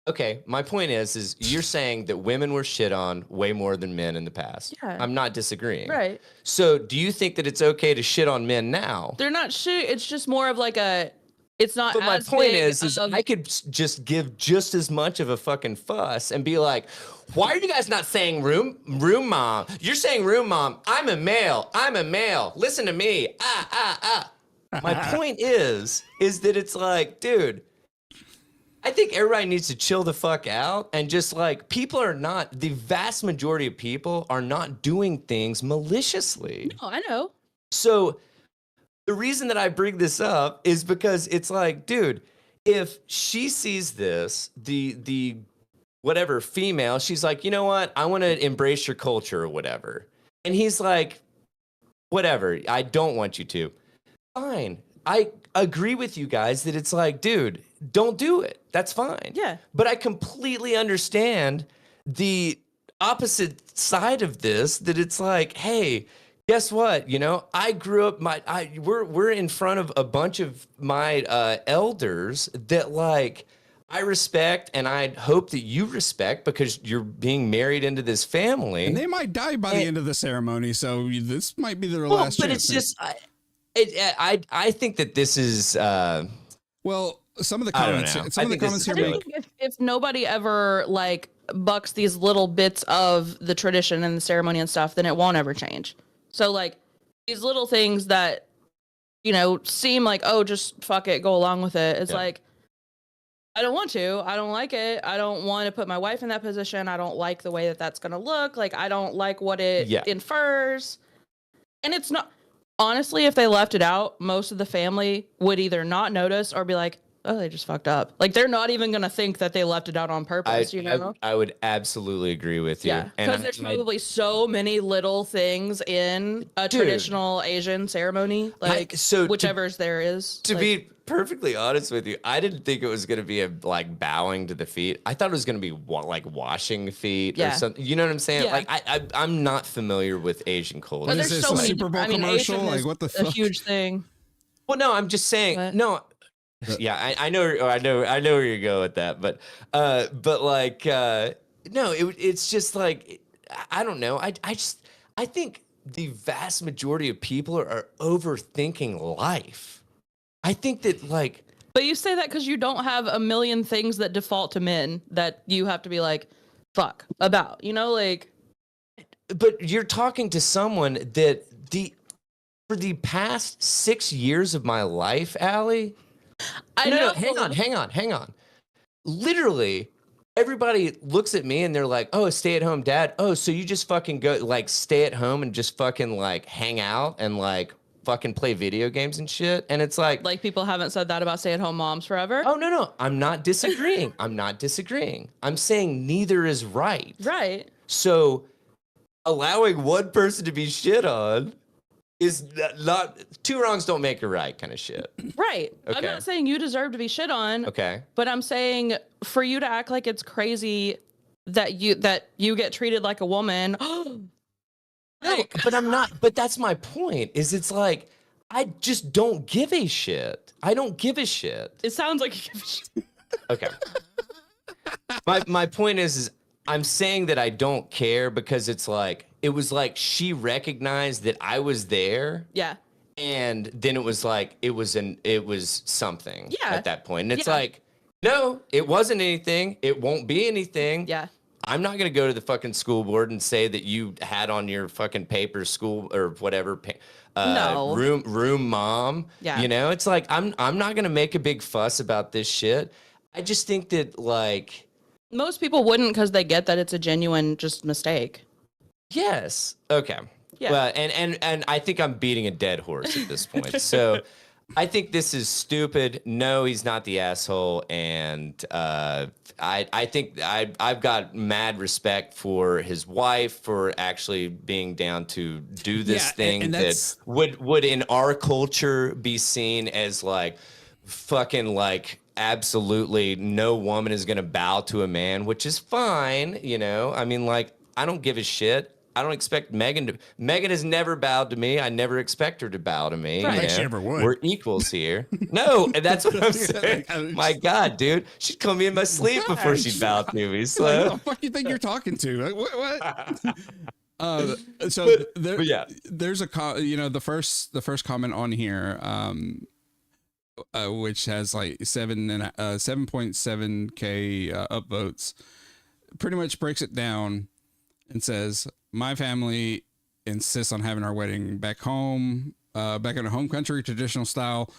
Okay, my point is you're saying that women were shit on way more than men in the past. Yeah. I'm not disagreeing. Right. So do you think that it's okay to shit on men now? They're not shit. It's just more of like a. It's not. But my as point big is of- I could just give just as much of a fucking fuss and be like, why are you guys not saying room mom? You're saying room mom. I'm a male. Listen to me. My point is that it's like, dude, I think everybody needs to chill the fuck out and just like, the vast majority of people are not doing things maliciously. Oh, I know. So the reason that I bring this up is because it's like, dude, if she sees this, the whatever female, she's like, you know what? I want to embrace your culture or whatever. And he's like, whatever, I don't want you to. Fine. I agree with you guys that it's like, dude, don't do it. That's fine. Yeah. But I completely understand the opposite side of this, that it's like, hey, guess what? You know, I grew up. We're in front of a bunch of my elders that like I respect, and I hope that you respect because you're being married into this family. And they might die by the end of the ceremony, so this might be their Well, last but chance. it's just, I think that this is. Well, some of the I don't comments, know. some of the comments here I make. think if nobody ever like bucks these little bits of the tradition and the ceremony and stuff, then it won't ever change. So like these little things that, you know, seem like, oh, just fuck it, go along with it. It's like, I don't want to. I don't like it. I don't want to put my wife in that position. I don't like the way that that's going to look. Like, I don't like what it infers. And it's not, honestly, if they left it out, most of the family would either not notice or be like, oh, they just fucked up. Like, they're not even going to think that they left it out on purpose, you know? I would absolutely agree with you. Yeah, because there's probably so many little things in a Dude. traditional Asian ceremony, like whichever's there is. To like, be perfectly honest with you, I didn't think it was going to be like bowing to the feet. I thought it was going to be like washing feet or something. You know what I'm saying? Yeah. Like I'm not familiar with Asian culture. but Is there's this so a many. Super Bowl I mean, commercial? Asian Like, is what the a fuck? huge thing. Well, no, I'm just saying. What? No. Yeah, I know where you go with that, but like, no, it's just like, I don't know. I think the vast majority of people are overthinking life. I think that like, But you say that because you don't have a million things that default to men that you have to be like, fuck about, you know, like. but you're talking to someone that for the past 6 years of my life, Allie. I know. Hang on. Literally, everybody looks at me and they're like, "Oh, stay-at-home dad. Oh, so you just fucking go like stay at home and just fucking like hang out and like fucking play video games and shit." And it's like People haven't said that about stay-at-home moms forever. oh no, I'm not disagreeing. I'm saying neither is right. Right. So allowing one person to be shit on is not two wrongs don't make a right kind of shit. Right. I'm Okay. not saying you deserve to be shit on. Okay. But I'm saying for you to act like it's crazy that you get treated like a woman. No, but I'm not. But that's my point. Is it's like I just don't give a shit. I don't give a shit. It sounds like you give a shit. Okay. My point is I'm saying that I don't care because it's like it was like she recognized that I was there. Yeah. And then it was like it was something Yeah. at that point. And it's Yeah. like, no, it wasn't anything. It won't be anything. Yeah. I'm not gonna go to the fucking school board and say that you had on your fucking paper school or whatever No. room mom. Yeah. You know, it's like I'm not gonna make a big fuss about this shit. I just think that like Most people wouldn't because they get that it's a genuine just mistake. yes. Okay. Yeah. Well, and I think I'm beating a dead horse at this point. So I think this is stupid. No, he's not the asshole. And I think I've got mad respect for his wife for actually being down to do this thing and that would in our culture be seen as like fucking like absolutely no woman is gonna bow to a man, which is fine, you know. I mean, like, I don't give a shit. I don't expect Megan has never bowed to me. I never expect her to bow to me. Right. You Like she know? ever would. We're equals here. No, and that's what I'm saying. My God, dude. She'd call me in my sleep before she'd bow to me. Like, So who the fuck you think you're talking to? Like, what? So there, But yeah. there's a the first comment on here, which has like 7.7K upvotes, pretty much breaks it down and says, my family insists on having our wedding back home, back in a home country, traditional style.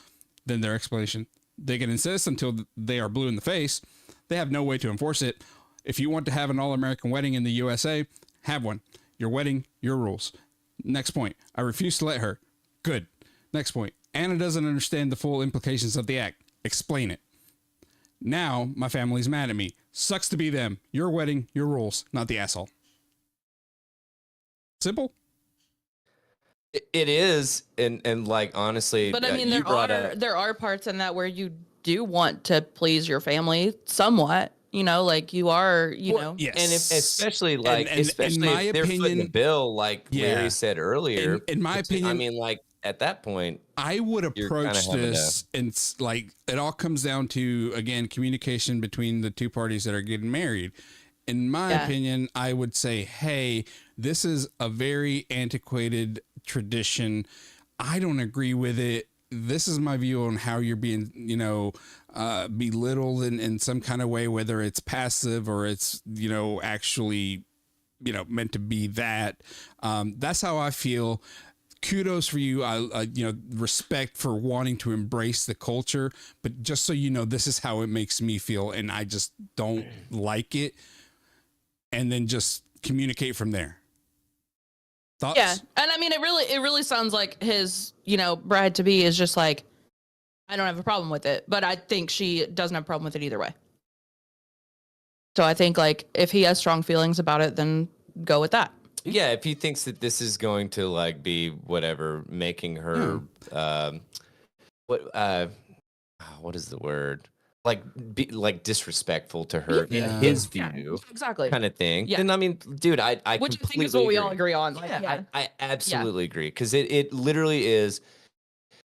Then their explanation, they can insist until they are blue in the face. They have no way to enforce it. If you want to have an all-American wedding in the USA, have one. Your wedding, your rules. Next point. I refuse to let her. Good. Next point. Anna doesn't understand the full implications of the act. Explain it. Now, my family's mad at me. Sucks to be them. Your wedding, your rules, not the asshole. Simple. it is, and like honestly, But I mean, you brought up there are parts in that where you do want to please your family somewhat. You know, like you are, you know. Yes. and especially like especially in my if they're footing the opinion, bill, like yeah. Larry said earlier. In my opinion, I mean, like at that point, I would You're kinda approach having this and like it all comes down to, again, communication between the two parties that are getting married. In my opinion, I would say, hey, this is a very antiquated tradition. I don't agree with it. This is my view on how you're being, belittled in some kind of way, whether it's passive or it's, actually, meant to be that. That's how I feel. Kudos for you. Respect for wanting to embrace the culture, but just so you know, this is how it makes me feel. And I just don't like it. And then just communicate from there. Thoughts? Yeah, and I mean, it really sounds like his, bride to be is just like, I don't have a problem with it, but I think she doesn't have a problem with it either way. So I think like if he has strong feelings about it, then go with that. yeah, if he thinks that this is going to like be whatever, making her what is the word? Like be like disrespectful to her in his view, Exactly. kind of thing. Yeah. Then I mean, dude, I Which I think completely is what we agree. all agree on. Like, I absolutely agree, because it literally is.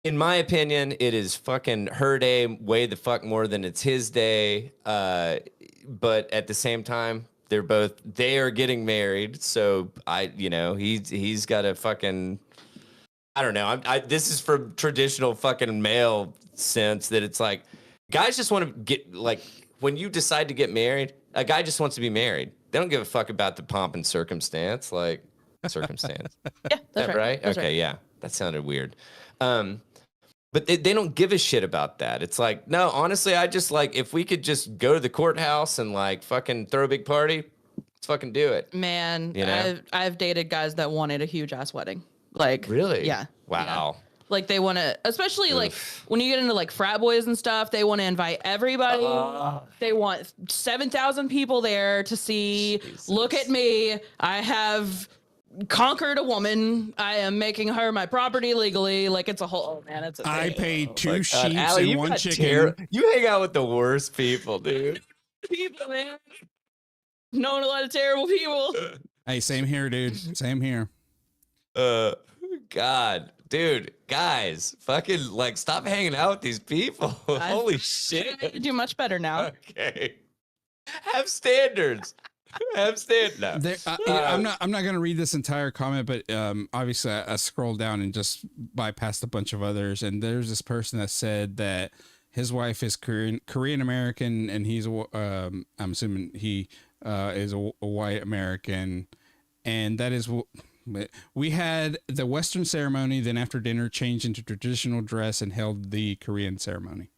In my opinion, it is fucking her day way the fuck more than it's his day. But at the same time, they are getting married. So he's got a fucking, I don't know. This is from traditional fucking male sense that it's like, guys just want to get, like, when you decide to get married, a guy just wants to be married. They don't give a fuck about the pomp and circumstance, like circumstance. yeah, that's right? That's okay, right. yeah. That sounded weird. But they don't give a shit about that. It's like, no, honestly, I just like, if we could just go to the courthouse and like fucking throw a big party, let's fucking do it. Man, You know? I've dated guys that wanted a huge ass wedding. Like, Really? Yeah. Wow. Yeah. Like they want to, especially like when you get into like frat boys and stuff, they want to invite everybody. They want 7,000 people there to see, Jesus. Look at me. I have conquered a woman. I am making her my property legally. Like it's a whole, man, it's a thing. I paid two God, sheep Allie, and you one got chicken. you hang out with the worst people, dude. People, man. Knowing a lot of terrible people. Hey, same here, dude. Same here. God, dude, guys, fucking like stop hanging out with these people. Holy I shit. do much better now. Okay. Have standards. Abstain. No. I'm not going to read this entire comment, but obviously I scrolled down and just bypassed a bunch of others. And there's this person that said that his wife is Korean American, and he's I'm assuming he is a white American, and that is we had the Western ceremony. Then after dinner, changed into traditional dress and held the Korean ceremony.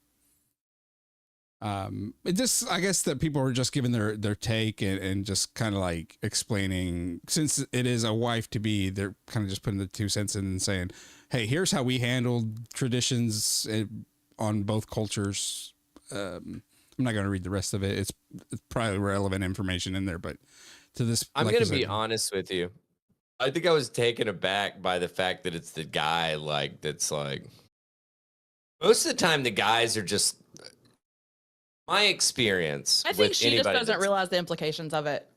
It just, I guess that people are just giving their take and just kind of like explaining, since it is a wife to be, they're kind of just putting the 2 cents in and saying, hey, here's how we handled traditions on both cultures. I'm not going to read the rest of it. It's probably relevant information in there, but to this, I'm going to be honest with you. I think I was taken aback by the fact that it's the guy, like, that's like, most of the time the guys are just, my experience. I think she just doesn't realize the implications of it.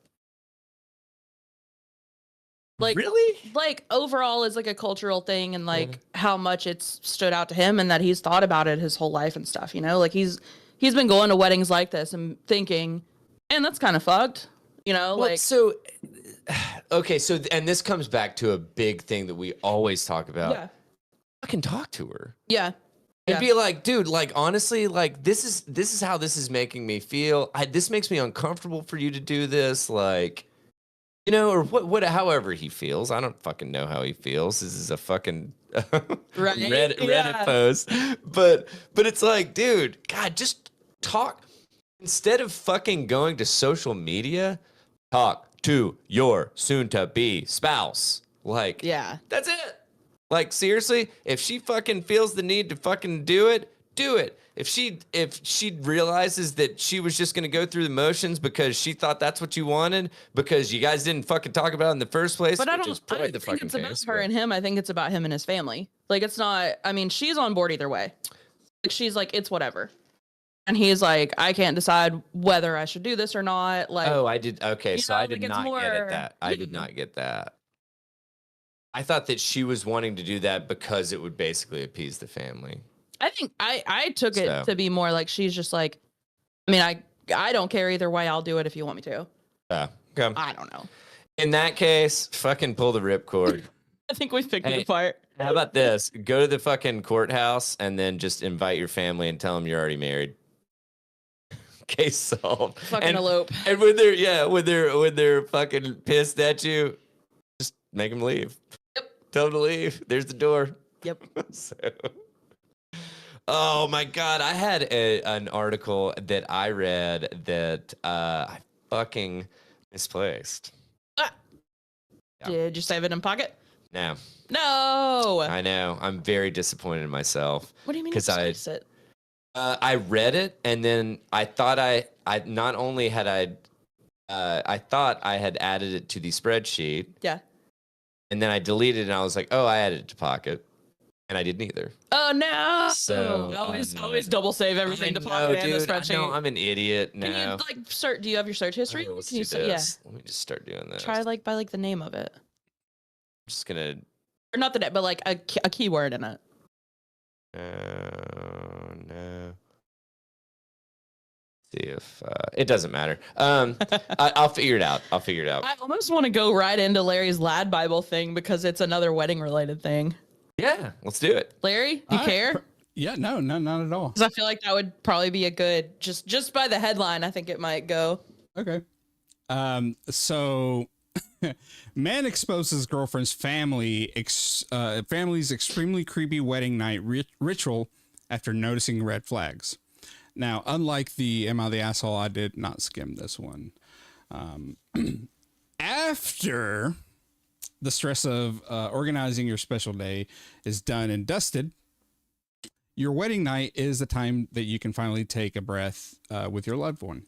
Like, really? Like, overall is like a cultural thing, and like how much it's stood out to him, and that he's thought about it his whole life and stuff, you know? Like he's been going to weddings like this and thinking, and that's kind of fucked, you know? Well, like, so, okay, so, and this comes back to a big thing that we always talk about. Yeah. Fucking talk to her. Yeah. And be like, dude, like, honestly, like, this is how this is making me feel. This makes me uncomfortable for you to do this. Like, you know, or what, however he feels. I don't fucking know how he feels. This is a fucking Reddit post. But it's like, dude, God, just talk. Instead of fucking going to social media, talk to your soon-to-be spouse. Like, yeah, that's it. Like, seriously, if she fucking feels the need to fucking do it, do it. If she realizes that she was just going to go through the motions because she thought that's what you wanted, because you guys didn't fucking talk about it in the first place, but I don't think it's about her and him. I think it's about him and his family. Like, it's not, I mean, she's on board either way. Like, she's like, it's whatever. And he's like, I can't decide whether I should do this or not. Like, oh, I did. Okay, so know, I did like, not get at that. I did not get that. I thought that she was wanting to do that because it would basically appease the family. I think I took it to be more like, she's just like, I mean, I don't care either way. I'll do it if you want me to. Yeah. Okay. I don't know. In that case, fucking pull the ripcord. I think we picked it apart. How about this? Go to the fucking courthouse and then just invite your family and tell them you're already married. Case solved. Fucking elope. And when they're fucking pissed at you, just make them leave. Yep. Tell them to leave. There's the door. Yep. So, oh my God. I had an article that I read that I fucking misplaced. Ah. Yeah. Did you save it in pocket? No. No. I know. I'm very disappointed in myself. What do you mean you misplaced it? I read it, and then I thought I not only had I thought I had added it to the spreadsheet. Yeah. And then I deleted it, and I was like, oh, I added it to Pocket. And I didn't either. Oh, no. So always double save everything to Pocket and the spreadsheet. No, I'm an idiot. No. Can you, like, search? Do you have your search history? Let's Can you do this. Let me just start doing this. Try, like, by, like, the name of it. I'm just going to. Or not the name, but, like, a keyword in it. No. See if it doesn't matter. I'll figure it out. I almost want to go right into Larry's Lad Bible thing because it's another wedding related thing. Yeah, let's do it. Larry, you care? Yeah, no, not at all. Because I feel like that would probably be a good, just by the headline, I think it might go. Okay. So man exposes girlfriend's family's extremely creepy wedding night ritual after noticing red flags. Now, unlike the Am I the Asshole, I did not skim this one. After the stress of organizing your special day is done and dusted, your wedding night is the time that you can finally take a breath with your loved one.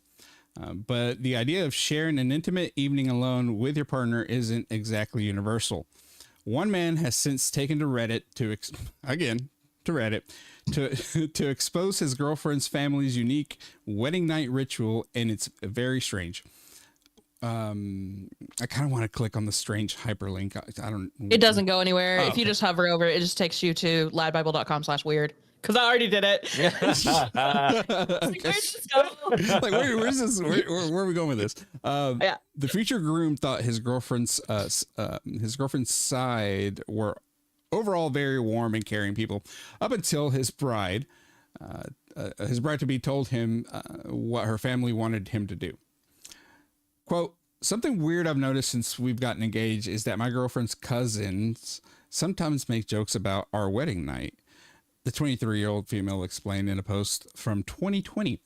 But the idea of sharing an intimate evening alone with your partner isn't exactly universal. One man has since taken to Reddit to expose his girlfriend's family's unique wedding night ritual, and it's very strange. I kind of want to click on the strange hyperlink. I don't. It doesn't go anywhere. If you just hover over it, it just takes you to ladbible.com/weird. because I already did it. Like, where'd this go? Like, where's this? Where are we going with this? Yeah. The future groom thought his girlfriend's side were overall very warm and caring people, up until his bride to be told him what her family wanted him to do. Quote, something weird I've noticed since we've gotten engaged is that my girlfriend's cousins sometimes make jokes about our wedding night. The 23-year-old female explained in a post from 2020.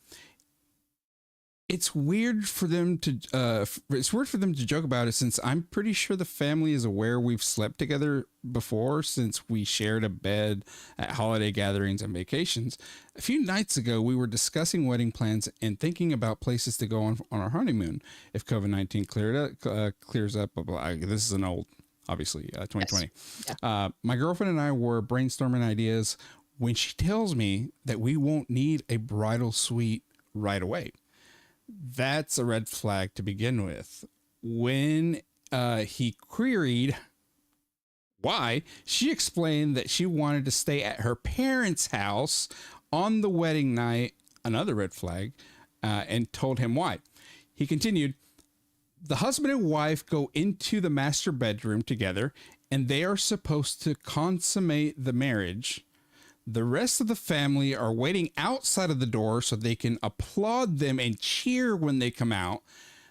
It's weird for them to joke about it, since I'm pretty sure the family is aware we've slept together before, since we shared a bed at holiday gatherings and vacations. A few nights ago, we were discussing wedding plans and thinking about places to go on our honeymoon if COVID-19 clears up. Blah, blah. This is an old, obviously, 2020. Yes. Yeah. My girlfriend and I were brainstorming ideas when she tells me that we won't need a bridal suite right away. That's a red flag to begin with. When he queried why, she explained that she wanted to stay at her parents' house on the wedding night, another red flag, and told him why. He continued, the husband and wife go into the master bedroom together, and they are supposed to consummate the marriage. The rest of the family are waiting outside of the door so they can applaud them and cheer when they come out.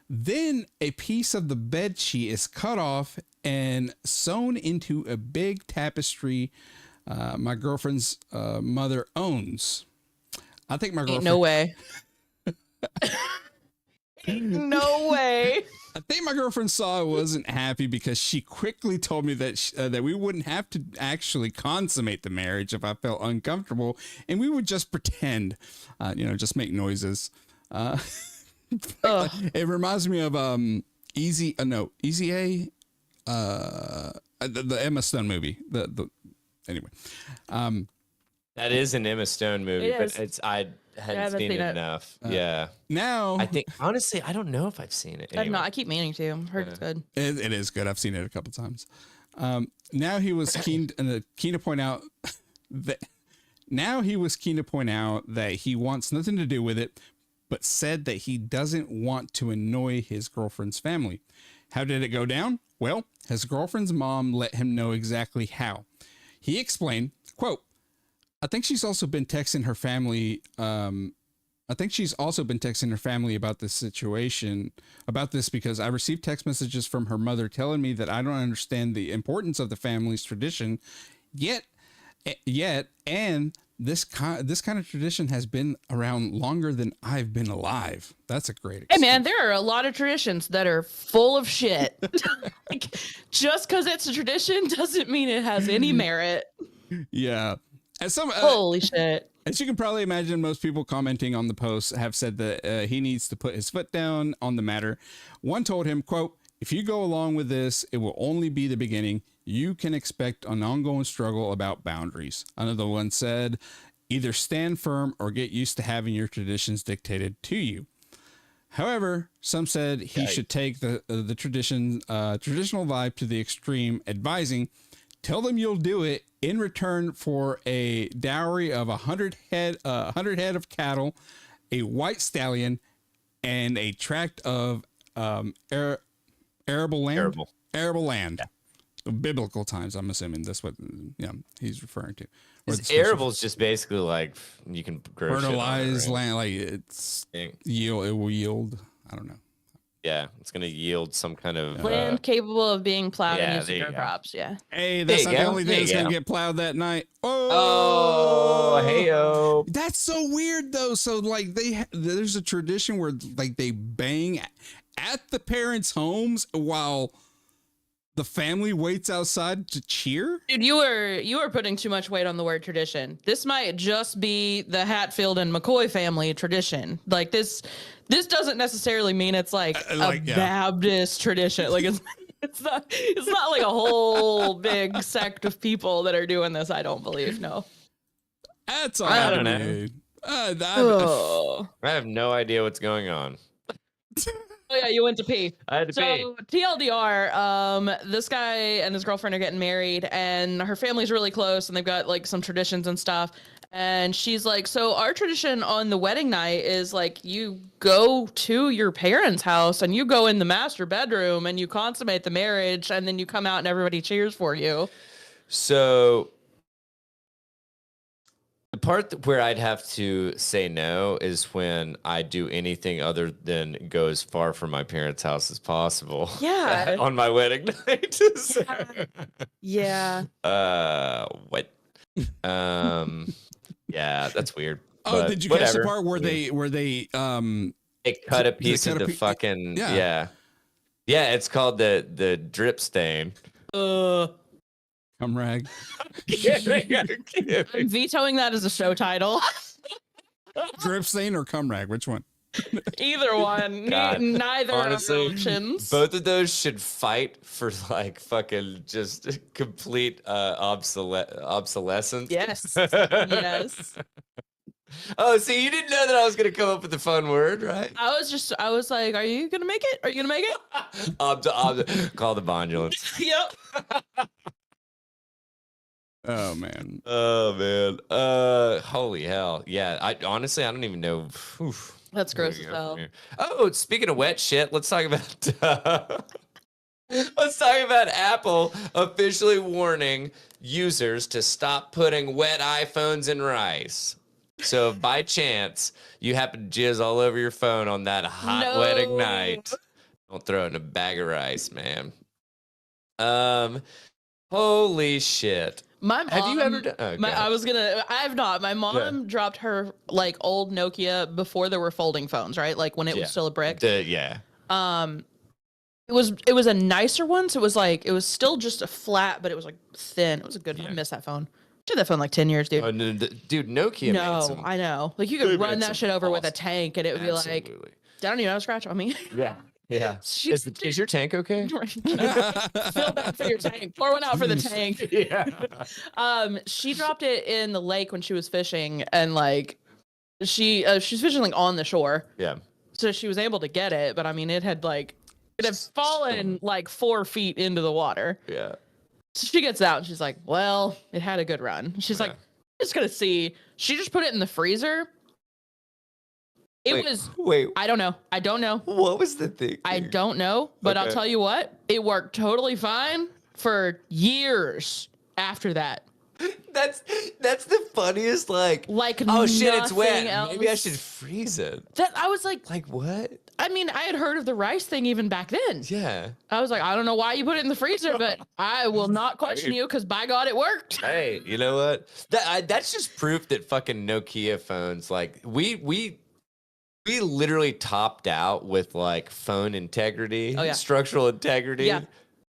Then a piece of the bed sheet is cut off and sewn into a big tapestry my girlfriend's mother owns. I think my girlfriend... Ain't no way. Ain't no way. I think my girlfriend saw I wasn't happy because she quickly told me that that we wouldn't have to actually consummate the marriage if I felt uncomfortable, and we would just pretend, just make noises. It reminds me of Easy A, the Emma Stone movie. Anyway, that is an Emma Stone movie, but I hadn't seen it enough. Yeah. Now I think, honestly, I don't know if I've seen it. Anyway. I've not. I keep meaning to. Heard it's good. It is good. I've seen it a couple times. Now he was keen to point out that he wants nothing to do with it, but said that he doesn't want to annoy his girlfriend's family. How did it go down? Well, his girlfriend's mom let him know exactly how. He explained, quote, I think she's also been texting her family. About this situation, about this, because I received text messages from her mother telling me that I don't understand the importance of the family's tradition yet. And this kind of tradition has been around longer than I've been alive. That's a great excuse. Hey man, there are a lot of traditions that are full of shit. Like, just because it's a tradition doesn't mean it has any merit. Yeah. Holy shit. As you can probably imagine, most people commenting on the post have said that he needs to put his foot down on the matter. One told him, quote, if you go along with this, it will only be the beginning. You can expect an ongoing struggle about boundaries. Another one said, either stand firm or get used to having your traditions dictated to you. However, some said he should take the traditional vibe to the extreme, advising, tell them you'll do it in return for a dowry of 100 head of cattle, a white stallion, and a tract of arable land. Arable land. Yeah. Biblical times, I'm assuming that's what he's referring to. Arable is just basically like you can grow fertilize land, like it's yield. It will yield. I don't know. Yeah, it's going to yield some kind of land capable of being plowed and used for crops. Yeah. Hey, that's not the only thing that's going to get plowed that night. Oh, hey-o. That's so weird though. So like there's a tradition where like they bang at the parents' homes while the family waits outside to cheer. Dude, you are putting too much weight on the word tradition. This might just be the Hatfield and McCoy family tradition. Like this doesn't necessarily mean it's like a Baptist tradition. Like it's not like a whole big sect of people that are doing this. I don't believe. No. That's all I don't know. I have no idea what's going on. Oh yeah, you went to pee. I had to pee. So TLDR, this guy and his girlfriend are getting married, and her family's really close, and they've got like some traditions and stuff. And she's like, so our tradition on the wedding night is like you go to your parents' house and you go in the master bedroom and you consummate the marriage and then you come out and everybody cheers for you. So the part where I'd have to say no is when I do anything other than go as far from my parents' house as possible. Yeah. On my wedding night. So, Yeah. What? Yeah, that's weird. Oh, But did you catch the whatever. part where they It cut a They piece cut of a the pi- fucking yeah. yeah. It's called the drip stain. cum rag? I'm vetoing that as a show title. Drip stain or cum rag? Which one? Either one. God, Neither honestly, options. both of those should fight for like fucking just complete obsolescence. Yes. Yes. Oh, see, you didn't know that I was gonna come up with a fun word, right? I was like, are you gonna make it? Are you gonna make it? Call the bondulance. Yep. Oh man. Oh man. Holy hell. Yeah. I honestly I don't even know. Oof. That's Where gross to as go hell. from here. Oh, speaking of wet shit, let's talk about let's talk about Apple officially warning users to stop putting wet iPhones in rice. So if by chance you happen to jizz all over your phone on that hot wedding night, don't throw it in a bag of rice, man. Holy shit. My mom, Have you ever done? Oh, I have not. My mom dropped her like old Nokia before there were folding phones, right? Like when it was still a brick. Yeah. It was a nicer one, so it was still just a flat, but it was like thin. It was a good one. I miss that phone. Did that phone like 10 years, dude. Oh, no, dude, Nokia. No, I know. Like you could run that shit over with a tank, and it would be like, I don't even have a scratch on me. Yeah. Yeah. Is your tank okay? Feel bad for your tank. Pour one out for the tank. Yeah. She dropped it in the lake when she was fishing, and like she's fishing like on the shore. Yeah. So she was able to get it, but I mean, it had fallen like 4 feet into the water. Yeah. So she gets out and she's like, well, it had a good run. She's like, just gonna see. She just put it in the freezer. Wait. I don't know. What was the thing? I don't know, but I'll tell you what, it worked totally fine for years after that. That's the funniest. Like oh shit, it's wet. Maybe I should freeze it. That I was like what? I mean, I had heard of the rice thing even back then. Yeah. I was like, I don't know why you put it in the freezer, but I will not question you because by God, it worked. Hey, you know what? That's just proof that fucking Nokia phones, like we literally topped out with like phone integrity, structural integrity,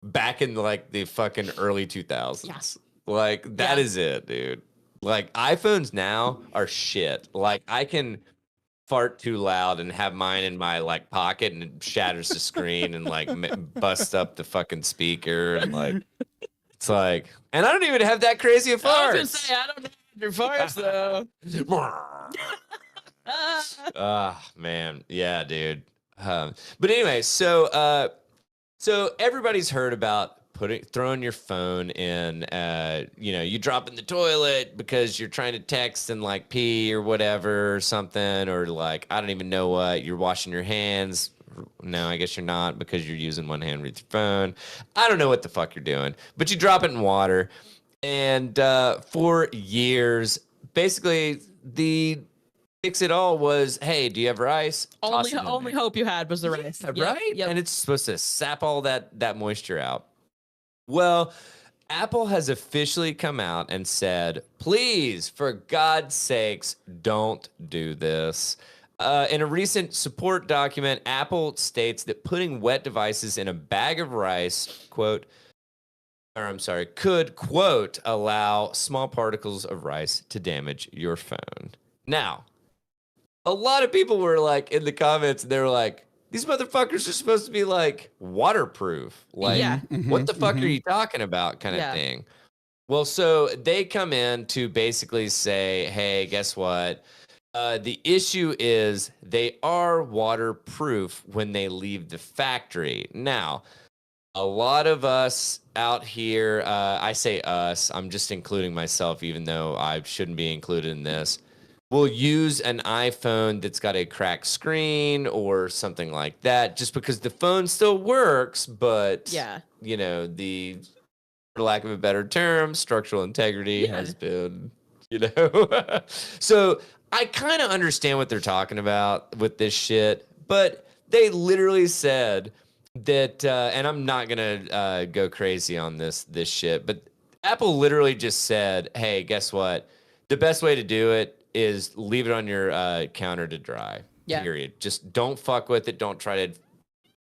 back in like the fucking early 2000s. Yeah. Like that is it, dude. Like iPhones now are shit. Like I can fart too loud and have mine in my like pocket and it shatters the screen and like busts up the fucking speaker and like it's like, and I don't even have that crazy a fart. I was gonna say I don't know your farts though. Man, yeah, dude. But anyway, so everybody's heard about throwing your phone in, you drop in the toilet because you're trying to text and like pee or whatever or something, or like I don't even know what, you're washing your hands. No, I guess you're not because you're using one hand with your phone. I don't know what the fuck you're doing, but you drop it in water, and for years, basically the fix it all was, hey, do you have rice? Only hope you had was the rice, right? Yep. And it's supposed to sap all that moisture out. Well, Apple has officially come out and said, please, for God's sakes, don't do this. In a recent support document, Apple states that putting wet devices in a bag of rice, could, quote, allow small particles of rice to damage your phone. Now, a lot of people were like in the comments, they were like, these motherfuckers are supposed to be like waterproof. Like, what the fuck are you talking about kind of thing? Well, so they come in to basically say, hey, guess what? The issue is they are waterproof when they leave the factory. Now, a lot of us out here, I say us, I'm just including myself, even though I shouldn't be included in this, will use an iPhone that's got a cracked screen or something like that, just because the phone still works, but you know, for lack of a better term, structural integrity has been, you know. So I kind of understand what they're talking about with this shit, but they literally said that, and I'm not gonna go crazy on this shit, but Apple literally just said, "Hey, guess what? The best way to do it is leave it on your counter to dry. Period. Just don't fuck with it. Don't try to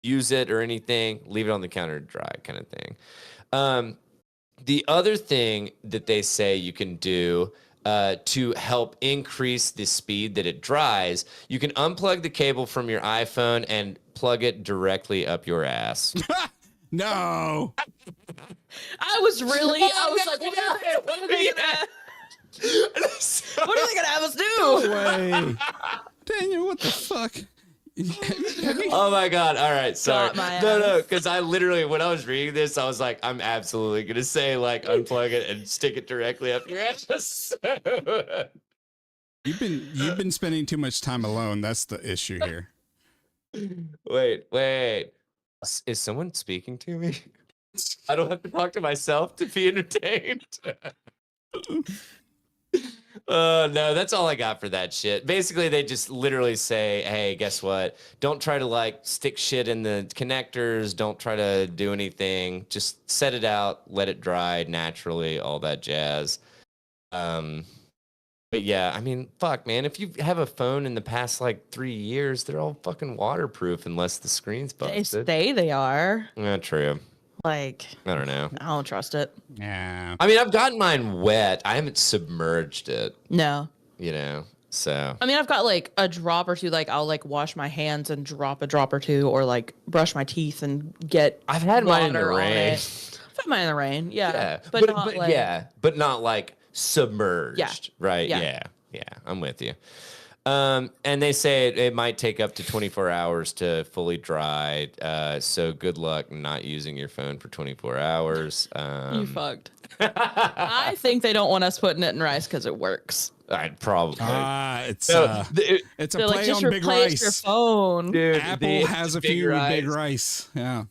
use it or anything. Leave it on the counter to dry, kind of thing." The other thing that they say you can do to help increase the speed that it dries, you can unplug the cable from your iPhone and plug it directly up your ass. No. I was like, what are they gonna have us do? No way. Daniel, what the fuck? Oh my God. All right. Sorry. My No, because I literally, when I was reading this, I was like, I'm absolutely going to say, like, unplug it and stick it directly up your ass. You've been spending too much time alone. That's the issue here. Wait. Is someone speaking to me? I don't have to talk to myself to be entertained. No, that's all I got for that shit. Basically, they just literally say, hey, guess what? Don't try to like stick shit in the connectors. Don't try to do anything. Just set it out, let it dry naturally, all that jazz. But yeah, I mean, fuck, man. If you have a phone in the past like 3 years, they're all fucking waterproof unless the screen's busted. They are. Yeah, true. Like, I don't know. I don't trust it. Yeah. I mean, I've gotten mine wet. I haven't submerged it. No. You know, so. I mean, I've got like a drop or two. Like, I'll like wash my hands and drop a drop or two, or like brush my teeth and get. I've had mine in the water on rain. it. I've had mine in the rain. Yeah. But not like. but not like submerged. Yeah. Right. Yeah. I'm with you. And they say it might take up to 24 hours to fully dry. So good luck not using your phone for 24 hours. You fucked. I think they don't want us putting it in rice because it works. I'd probably. It's a play like, just on Big replace Rice. your phone. Dude, Apple has a few with Big Rice. Yeah.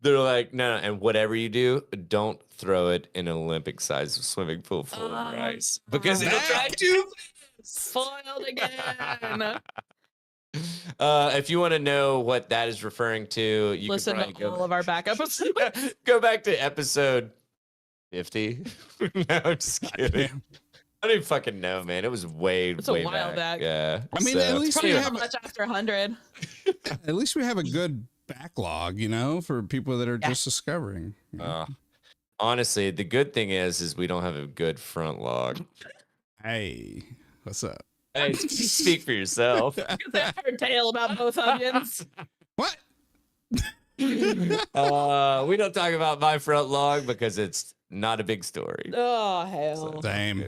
They're like, no, and whatever you do, don't throw it in an Olympic-sized swimming pool full of rice because it'll dry too. Foiled again. If you want to know what that is referring to, you listen can to all of our back episodes. go back to episode 50. No, I'm just kidding. I don't even fucking know, man. It was way a while back. Yeah. I mean, at least we have much after 100. At least we have a good backlog, you know, for people that are just discovering. Honestly, the good thing is we don't have a good front log. Hey, what's up? Hey, speak for yourself. That heard tale about both onions. What? We don't talk about my front log because it's not a big story. Oh hell. Same.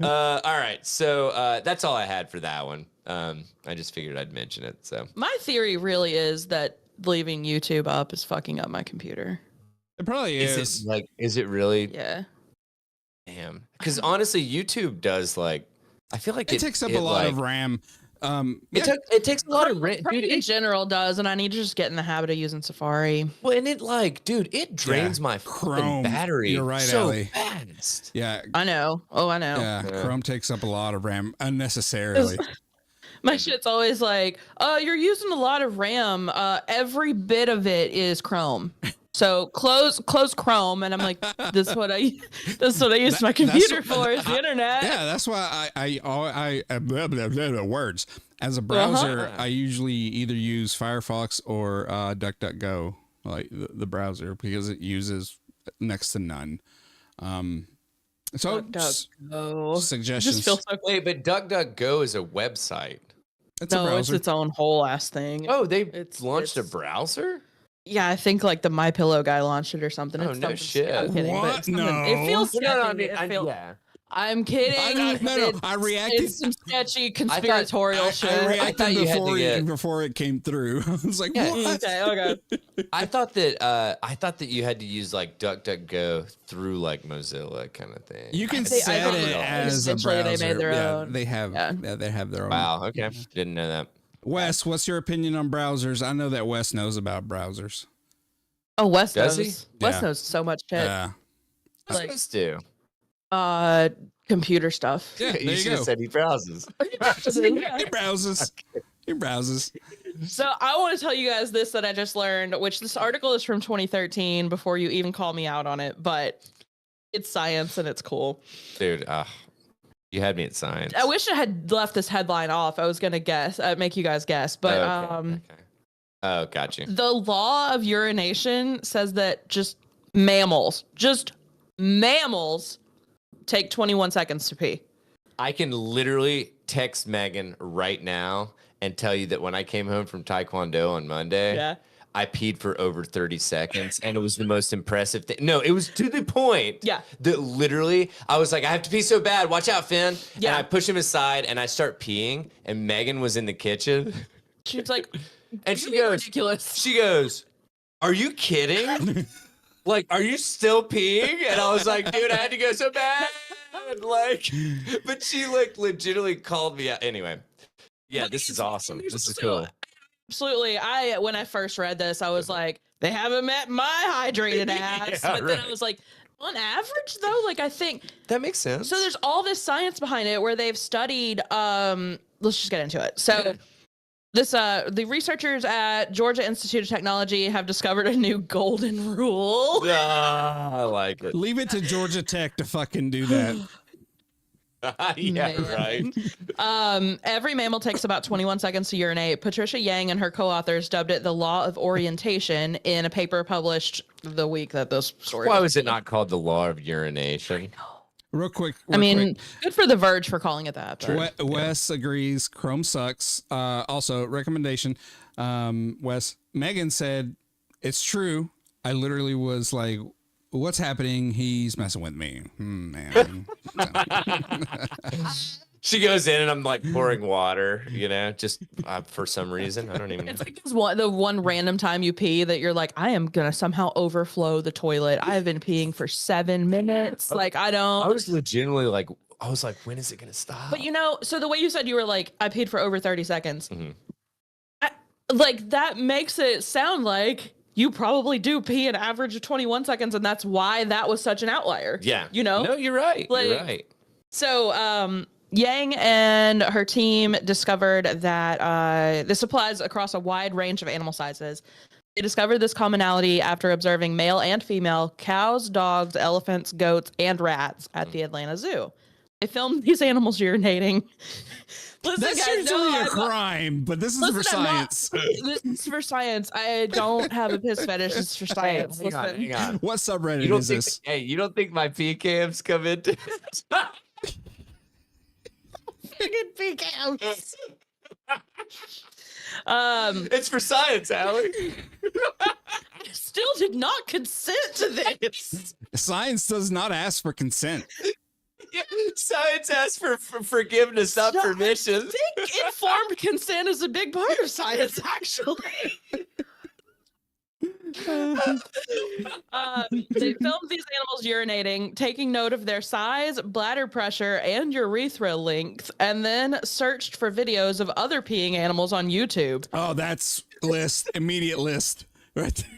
All right, so that's all I had for that one. I just figured I'd mention it. So My theory really is that leaving YouTube up is fucking up my computer. It probably is. Is it really? Yeah. Damn. Because honestly, YouTube does like, I feel like it takes up a lot of RAM. It takes a lot of RAM. Dude, in general does, and I need to just get in the habit of using Safari. Well, and it drains my Chrome battery. You're right, so Ellie. fast. Yeah. I know. Oh, I know. Yeah, Chrome takes up a lot of RAM unnecessarily. My shit's always like, you're using a lot of RAM. Every bit of it is Chrome. So close Chrome, and I'm like, this is what I use my computer for is the internet. Yeah, that's why I blah, blah, blah, blah, words. As a browser, I usually either use Firefox or DuckDuckGo, like the browser, because it uses next to none. So DuckDuckGo. Suggestions. Just feels so Wait, but DuckDuckGo is a website. It's a browser. It's its own whole ass thing. Oh, it's launched a browser? Yeah, I think like the MyPillow guy launched it or something. Oh, It's no something- shit. I'm kidding, but What? it's something- No. It feels No, I sketchy. mean, It feels- yeah. I'm kidding. No. I reacted. It's some sketchy conspiratorial shit. I reacted you had to get- before it came through. I was like, Yeah. what? Okay. I thought that you had to use like DuckDuckGo through like Mozilla kind of thing. You can think- set think it as a eventually browser. they made their yeah, own. They have. Yeah. They have their own. Wow. Okay. Didn't know that. Wes, what's your opinion on browsers? I know that Wes knows about browsers. Oh, Wes Does knows. he? Wes Yeah. knows so much shit. Yeah. What's Like- supposed to? Computer stuff. Yeah, there you you should go. have said he browses. He browses. He browses. So I want to tell you guys this that I just learned, which this article is from 2013 before you even call me out on it, but it's science and it's cool. Dude, you had me at science. I wish I had left this headline off. I was going to guess, make you guys guess, but Okay. Oh, got you. the law of urination says that just mammals take 21 seconds to pee. I can literally text Megan right now and tell you that when I came home from Taekwondo on Monday, Yeah. I peed for over 30 seconds and it was the most impressive thing. No, it was to the point Yeah. that literally I was like, I have to pee so bad. Watch out, Finn. Yeah. And I push him aside and I start peeing and Megan was in the kitchen She was like, and she "You're goes, ridiculous." are you kidding? Like, are you still peeing? And I was like, dude, I had to go so bad. Like, but she like legitimately called me out. Anyway, yeah, this is awesome. This is cool. Absolutely. When I first read this, I was like, they haven't met my hydrated ass. Yeah, but then I right. was like, on average though, like I think That makes sense. so there's all this science behind it where they've studied let's just get into it. So this the researchers at Georgia Institute of Technology have discovered a new golden rule. I like it. Leave it to Georgia Tech to fucking do that. Yeah, Man. right. Every mammal takes about 21 seconds to urinate. Patricia Yang and her co-authors dubbed it the law of orientation in a paper published the week that this story Why was was it not called the law of urination? Real quick. I mean, good for The Verge for calling it that. But. Wes agrees. Chrome sucks. Also, recommendation. Wes, Megan said, it's true. I literally was like, what's happening? He's messing with me. Man. She goes in and I'm like pouring water, just for some reason. I don't even know. It's like the one random time you pee that you're like, I am gonna somehow overflow the toilet. I have been peeing for 7 minutes. Like I was legitimately like, when is it gonna stop? But so the way you said you were like, I peed for over 30 seconds. Mhm. Like that makes it sound like you probably do pee an average of 21 seconds, and that's why that was such an outlier. Yeah. No, you're right. Like- You're right. So, Yang and her team discovered that this applies across a wide range of animal sizes. They discovered this commonality after observing male and female cows, dogs, elephants, goats, and rats at the Atlanta Zoo. They filmed these animals urinating. Listen, That's guys, usually no, a I'm not- crime, but this is for Listen, I'm not- science. This is for science. I don't have a piss fetish. This is for science. Hang on, Listen. hang on. What subreddit You don't is think? this? Hey, you don't think my pee cams come into? Fucking pee cams. It's for science, Allie. I still did not consent to this. Science does not ask for consent. Science asks for forgiveness, not permission. I think informed consent is a big part of science, actually. They filmed these animals urinating, taking note of their size, bladder pressure, and urethra length, and then searched for videos of other peeing animals on YouTube. Oh, that's immediate list. Right there.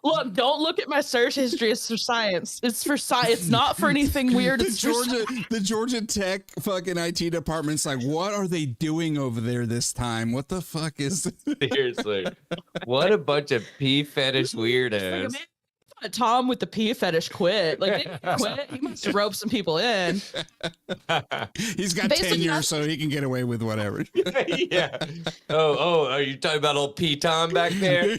Look, don't look at my search history. It's for science. It's for science. It's not for anything weird. It's for The Georgia Tech fucking IT department's like, what are they doing over there this time? What the fuck is Seriously, what a bunch of pee fetish weirdos. Man, I thought Tom with the pee fetish quit. Like, they didn't quit. He must have roped some people in. He's got Basically, tenure, that's- so he can get away with whatever. Yeah. Oh, are you talking about old P Tom back there?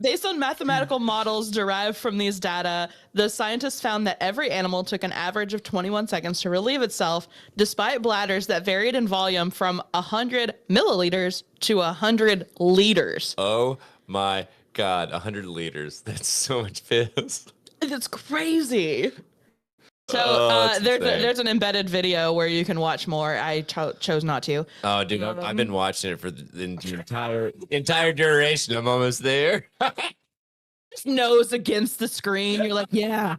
Based on mathematical models derived from these data, the scientists found that every animal took an average of 21 seconds to relieve itself, despite bladders that varied in volume from 100 milliliters to 100 liters. Oh my God, 100 liters. That's so much piss. That's crazy. So there's an embedded video where you can watch more. I chose not to. Oh, dude, I've been watching it for the entire duration. I'm almost there. Just nose against the screen. You're like, yeah.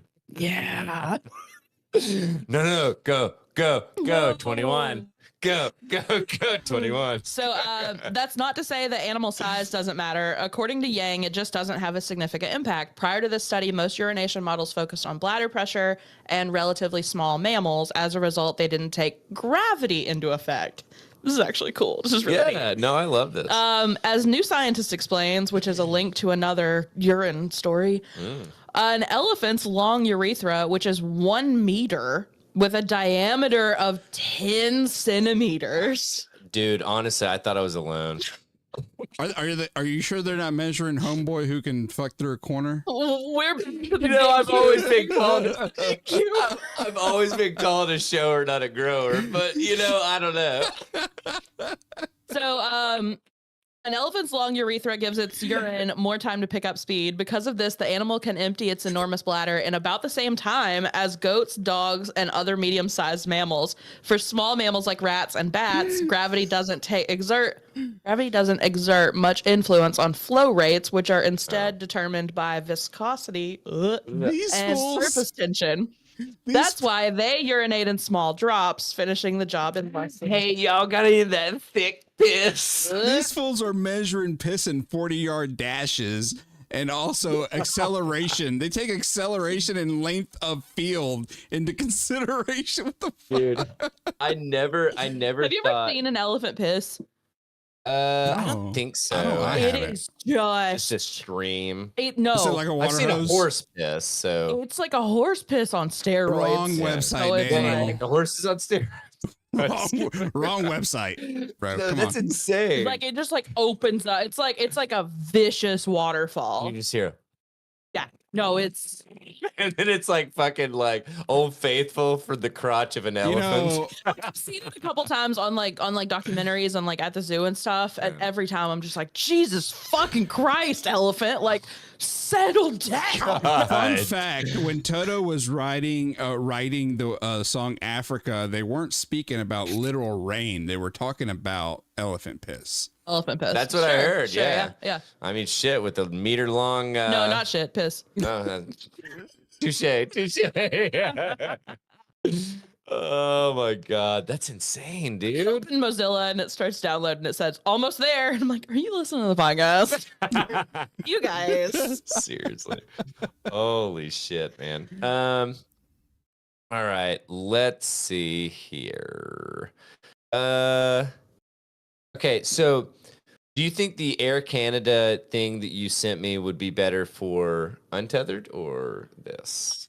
No, go, 21. Go, 21. So that's not to say that animal size doesn't matter. According to Yang, it just doesn't have a significant impact. Prior to this study, most urination models focused on bladder pressure and relatively small mammals. As a result, they didn't take gravity into effect. This is actually cool. This is really neat. No, I love this. As New Scientist explains, which is a link to another urine story, an elephant's long urethra, which is 1 meter, with a diameter of 10 centimeters. Dude, honestly, I thought I was alone. Are you sure they're not measuring homeboy who can fuck through a corner? I've always been called. I've always been called a shower, not a grower. But I don't know. So, an elephant's long urethra gives its urine more time to pick up speed. Because of this, the animal can empty its enormous bladder in about the same time as goats, dogs, and other medium-sized mammals. For small mammals like rats and bats, gravity doesn't exert much influence on flow rates, which are instead determined by viscosity and surface tension. That's why they urinate in small drops, finishing the job in less. Hey, y'all gotta eat that thick piss. These fools are measuring piss in 40-yard dashes and also acceleration. They take acceleration and length of field into consideration. What the fuck? Dude, I never Have you ever seen an elephant piss? I don't think so. It is just a stream. No, is it like a water I've seen hose? a horse piss. So it's like a horse piss on steroids. Wrong website, Daniel. The horse is on steroids. Wrong website, bro. No, Come that's on. insane. Like it just like opens up. It's like a vicious waterfall. You just hear. Yeah. No, it's. And then it's like fucking like Old Faithful for the crotch of an elephant. I've seen it a couple times on like documentaries and like at the zoo and stuff. And every time I'm just like, Jesus fucking Christ, elephant! Like, settle down. Fun fact: when Toto was writing the song Africa, they weren't speaking about literal rain. They were talking about elephant piss. Elephant piss. That's what I heard. Sure, yeah. I mean, shit, with a meter long. No, not shit. Piss. Touche. Oh my God, that's insane, dude. Open Mozilla and it starts downloading. It says almost there, and I'm like, are you listening to the podcast? You guys. Seriously. Holy shit, man. All right, let's see here. Okay, so do you think the Air Canada thing that you sent me would be better for Untethered or this?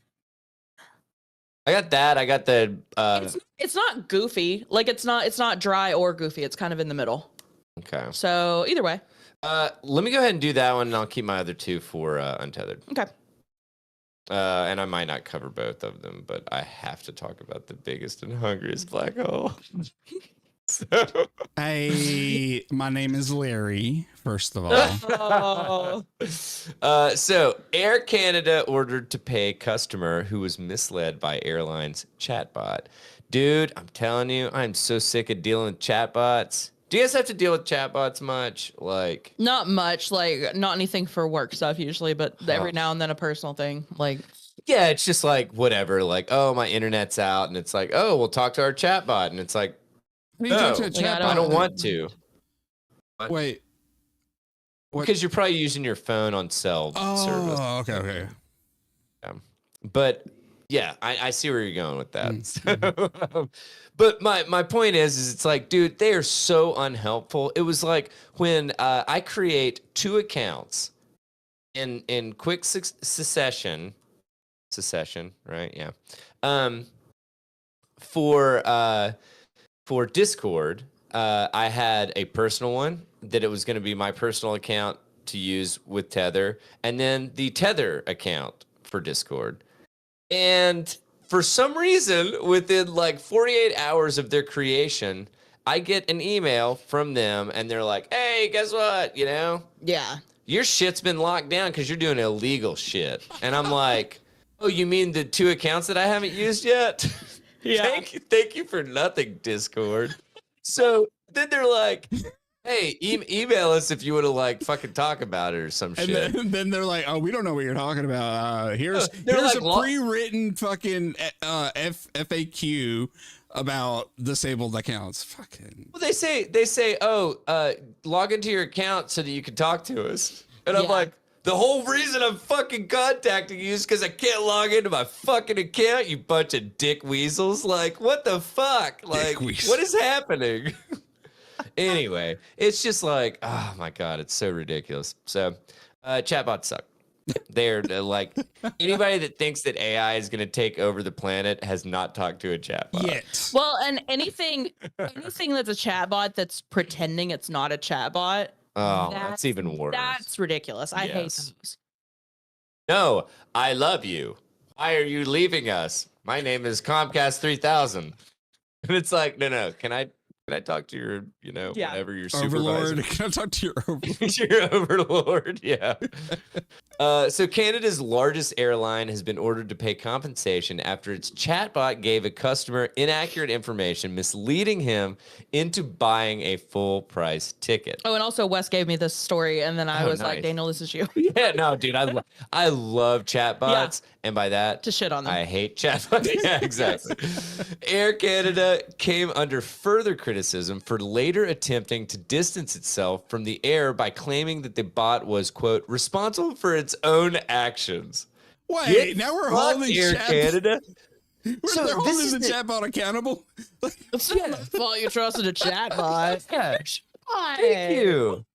I got that. I got the. It's not goofy. Like it's not dry or goofy. It's kind of in the middle. Okay. So either way. Let me go ahead and do that one, and I'll keep my other two for Untethered. Okay. And I might not cover both of them, but I have to talk about the biggest and hungriest black hole. So. Hey, my name is Larry, first of all. So Air Canada ordered to pay customer who was misled by airline's chatbot. Dude, I'm telling you, I'm so sick of dealing with chatbots. Do you guys have to deal with chatbots much? Like, not much, like not anything for work stuff usually, but every now and then a personal thing. Like, yeah, it's just like whatever. Like, oh, my internet's out, and it's like, oh, we'll talk to our chatbot, and it's like, no, I don't want to. Wait. Because you're probably using your phone on cell service. Oh, okay. Yeah. But yeah, I see where you're going with that. So, but my point is it's like, dude, they are so unhelpful. It was like when I create 2 accounts in quick succession, right? Yeah. For Discord, I had a personal one that it was going to be my personal account to use with Tether, and then the Tether account for Discord. And for some reason, within like 48 hours of their creation, I get an email from them, and they're like, hey, guess what? Your shit's been locked down because you're doing illegal shit. And I'm like, Oh, you mean the 2 accounts that I haven't used yet? Yeah. Thank you for nothing, Discord. So then they're like, hey, email us if you want to like fucking talk about it or some And shit. then they're like, oh, we don't know what you're talking about. Here's like, a pre-written fucking FAQ about disabled accounts. Fucking. Well, they say, oh, log into your account so that you can talk to us. And I'm like, the whole reason I'm fucking contacting you is because I can't log into my fucking account, you bunch of dick weasels. Like, what the fuck? Like, what is happening? Anyway, it's just like, oh my God, it's so ridiculous. So, chatbots suck. They're like, anybody that thinks that AI is going to take over the planet has not talked to a chatbot. Yet. Well, and anything that's a chatbot that's pretending it's not a chatbot. Oh, that's even worse. That's ridiculous. I hate those. No, I love you. Why are you leaving us? My name is Comcast 3000. And it's like, no, can I talk to your, whatever your supervisor? Overlord. Can I talk to your overlord? Your overlord, yeah. So Canada's largest airline has been ordered to pay compensation after its chatbot gave a customer inaccurate information, misleading him into buying a full price ticket. Oh, and also Wes gave me this story, and then I was like, Daniel, this is you. Yeah, no, dude, I love chatbots, and by that, to shit on them. I hate chatbots. Yeah, exactly. Air Canada came under further criticism for later attempting to distance itself from the air by claiming that the bot was, quote, responsible for its own actions. Wait, now we're holding Air Canada. They're holding the chatbot accountable. It's not my fault you trusted a chatbot. Gosh. Thank you.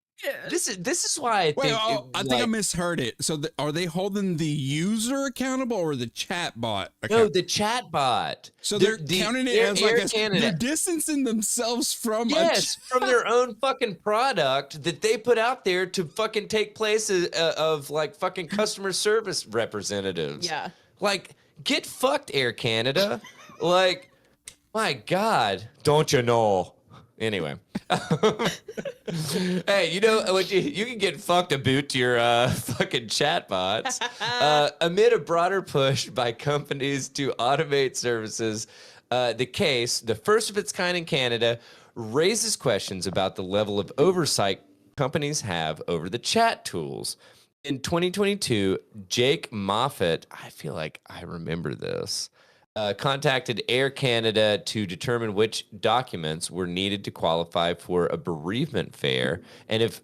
This is why I think. I think I misheard it. So are they holding the user accountable or the chatbot? No, the chatbot. So they're counting it as like they're distancing themselves from from their own fucking product that they put out there to fucking take place of like fucking customer service representatives. Yeah. Like, get fucked, Air Canada. Like, my God, don't you know? Anyway, hey, you know what? You can get fucked a boot to your fucking chatbots. Amid a broader push by companies to automate services, the first of its kind in Canada, raises questions about the level of oversight companies have over the chat tools. In 2022, Jake Moffat, I feel like I remember this, contacted Air Canada to determine which documents were needed to qualify for a bereavement fare and if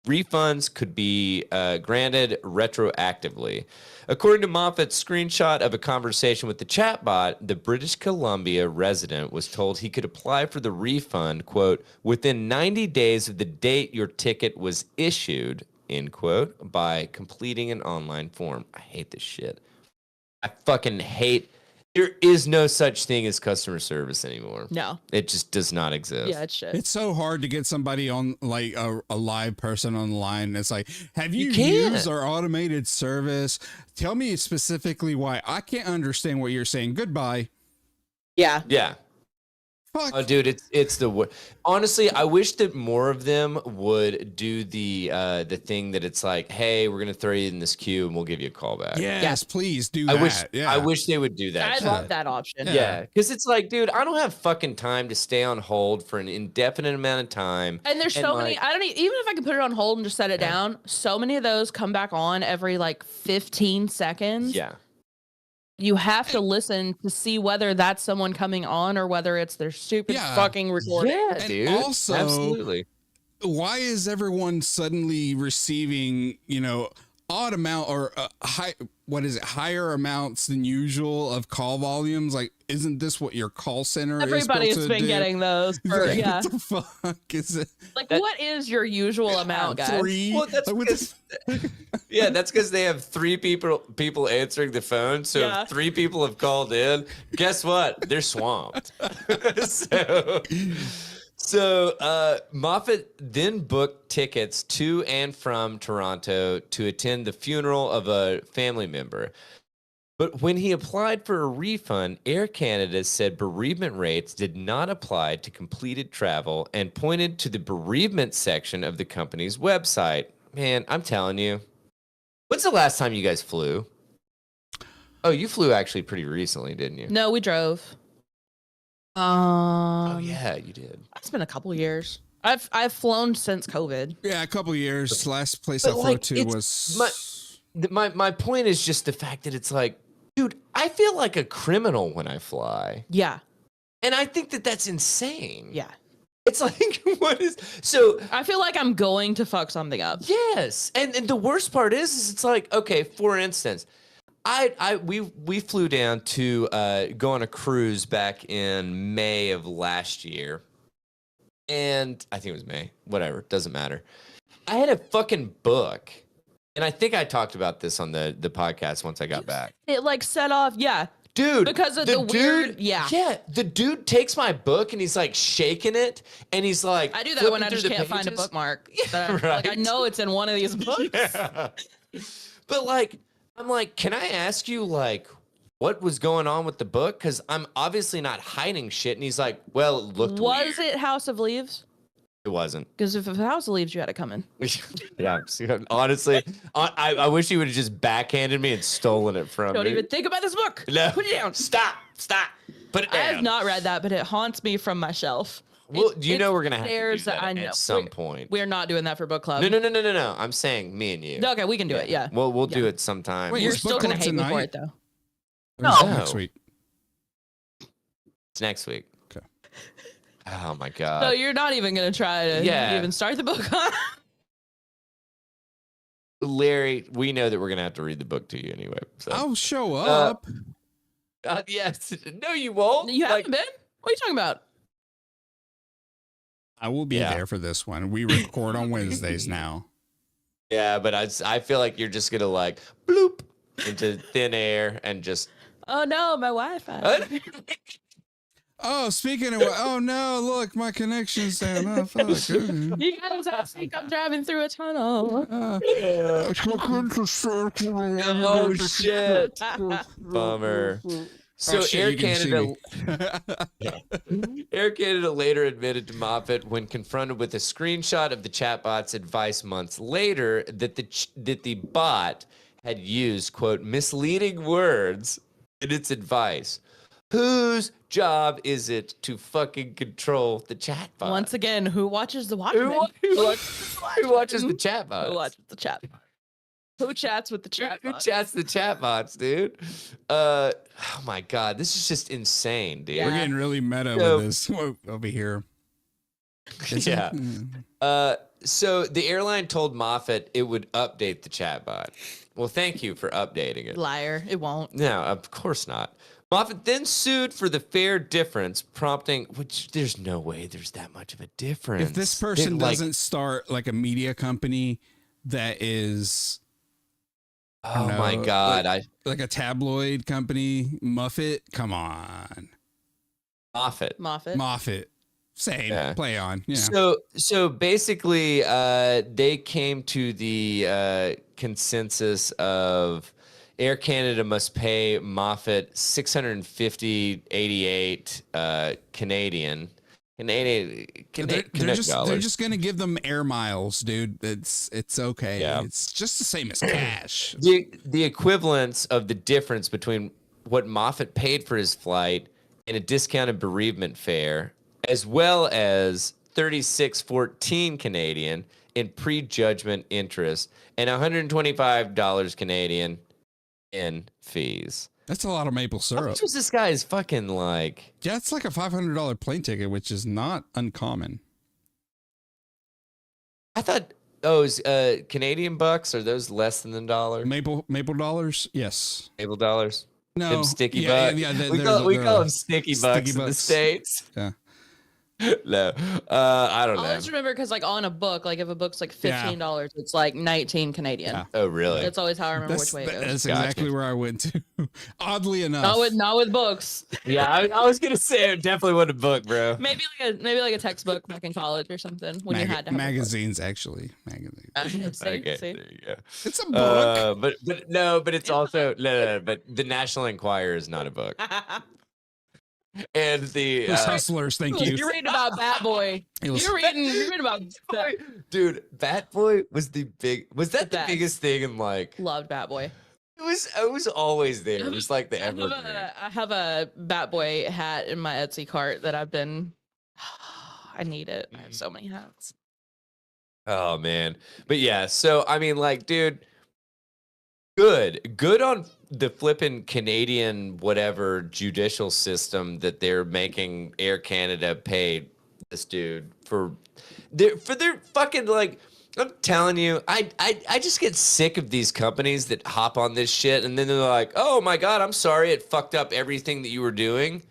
refunds could be granted retroactively. According to Moffat's screenshot of a conversation with the chatbot, the British Columbia resident was told he could apply for the refund, quote, within 90 days of the date your ticket was issued, end quote, by completing an online form. I hate this shit. I fucking hate. There is no such thing as customer service anymore. No. It just does not exist. Yeah, it's shit. It's so hard to get somebody on, like a live person on the line. It's like, have you used our automated service? Tell me specifically why. I can't understand what you're saying. Goodbye. Yeah. Yeah. Fuck. Oh, dude, it's the honestly, I wish that more of them would do the thing that it's like, hey, we're gonna throw you in this queue and we'll give you a call back. Yes, please do that. I wish they would do that. I love that option. Yeah, because it's like, dude, I don't have fucking time to stay on hold for an indefinite amount of time. And there's so many. I don't even if I can put it on hold and just set it down. So many of those come back on every like 15 seconds. Yeah. You have to listen to see whether that's someone coming on or whether it's their stupid fucking recording. Yeah, and dude. Also, absolutely. Why is everyone suddenly receiving, odd amount or higher amounts than usual of call volumes? Like, isn't this what your call center Everybody's is been getting those. For, like, what the fuck is it? Like, what is your usual amount, guys? 3. Well, that's that's because they have 3 people answering the phone. So if 3 people have called in, guess what? They're swamped. So Moffat then booked tickets to and from Toronto to attend the funeral of a family member. But when he applied for a refund, Air Canada said bereavement rates did not apply to completed travel and pointed to the bereavement section of the company's website. Man, I'm telling you. When's the last time you guys flew? Oh, you flew actually pretty recently, didn't you? No, we drove. Oh yeah, you did. It's been a couple years. I've flown since COVID. Yeah, a couple years. Last place I But, flew like, to it's was my point is just the fact that it's like, dude, I feel like a criminal when I fly, Yeah. and I think that that's insane. Yeah. It's like, what is so? I feel like I'm going to fuck something up. Yes, and the worst part is it's like, okay, for instance, we flew down to go on a cruise back in May of last year, and I think it was May, whatever, doesn't matter. I had a fucking book, and I think I talked about this on the podcast once I got back. It like set off, yeah. Dude, Because of the weird, yeah. Yeah, the dude takes my book and he's like shaking it, and he's like, I do that when I flipping just through the can't find a pages. bookmark. Yeah, Like I right. know it's in one of these books. Yeah. But like, I'm like, can I ask you like what was going on with the book? Because I'm obviously not hiding shit. And he's like, well, it looked Was weird. it House of Leaves? It wasn't. Because if it was House of Leaves, you had it coming. Yeah, honestly, I wish he would have just backhanded me and stolen it from Don't me. even think about this book. No. Put it down. Stop. Put it I down. have not read that, but it haunts me from my shelf. Well, you know we're gonna have to do stairs that I know. at some point. We're not doing that for book club. No. I'm saying me and you. Okay, we can do it. Yeah. We'll do Yeah. it sometime. Wait, You're is still book gonna club hate me for tonight? it though. Or No. next week. It's next week. Okay. Oh my god. So you're not even gonna try to Yeah. even start the book. Larry, we know that we're gonna have to read the book to you anyway. So. I'll show up. Yes. No, you won't. You Like, haven't been? What are you talking about? I will be Yeah. there for this one. We record on Wednesdays now. yeah, but I feel like you're just gonna like bloop into thin air and just. Oh no, my Wi-Fi. Oh, speaking of, oh no, look, my connection's down. Oh, fuck. You guys, I think I'm driving through a tunnel. Oh shit! Bummer. So Oh, shit, Air you can see Canada. Air Canada later admitted to Moffat when confronted with a screenshot of the chatbot's advice months later that the bot had used, quote, misleading words in its advice. Whose job is it to fucking control the chatbot? Once again, who watches the Watchmen? Who watches the chatbot? Who watches the chat? Who chats with the chat? Who chats the chatbots, dude? Oh my god, this is just insane, dude. Yeah. We're getting really meta So- with this over here. Yeah. So the airline told Moffat it would update the chatbot. Well, thank you for updating it. Liar. It won't. No, of course not. Moffat then sued for the fare difference, prompting, which there's no way there's that much of a difference. If this person Like, doesn't start like a media company that is oh know, my god, like a tabloid company, Muffet, come on. Moffat. Moffat. Same, Yeah. play on. Yeah. So basically, they came to the consensus of Air Canada must pay Moffat $650.88 Canadian. They're Canuck dollars. just gonna give them air miles, dude. It's okay. Yeah. It's just the same as cash. The equivalence of the difference between what Moffat paid for his flight and a discounted bereavement fare, as well as $36.14 Canadian in prejudgment interest and $125 Canadian in fees. That's a lot of maple How syrup. much was this guy's fucking like? Yeah, it's like a $500 plane ticket, which is not uncommon. I thought those Canadian bucks, are those less than the dollar? Maple dollars, yes. Maple dollars? No, Them sticky yeah, bucks. yeah, we call them sticky bucks in the bucks. States. Yeah. No, I don't I know. always remember because like on a book, like if a book's like Yeah. $15, it's like 19 Canadian. Yeah. Oh, really? That's always how I remember That's, which way it goes. that's Gotcha. exactly where I went to. Oddly enough. Not with books. Yeah, I was gonna say it definitely wasn't a book, bro. Maybe like a textbook back in college or something when you had to have magazines, actually. Magazines. a book. See? Okay, See? there you go. It's a book. But it's also no. But the National Enquirer is not a book, and the Those hustlers, thank you. You're reading about Bat Boy. It was- You're reading about that. dude, Bat Boy was the big. Was that the best. biggest thing in like? Loved Bat Boy. It was always there. It was like the evergreen. I have a Bat Boy hat in my Etsy cart that I've been. I need it. I have so many hats. Oh man, but yeah. So I mean, like, dude, good on the flipping Canadian whatever judicial system that they're making Air Canada pay this dude for their fucking, like. I'm telling you, I just get sick of these companies that hop on this shit and then they're like, oh my God, I'm sorry it fucked up everything that you were doing.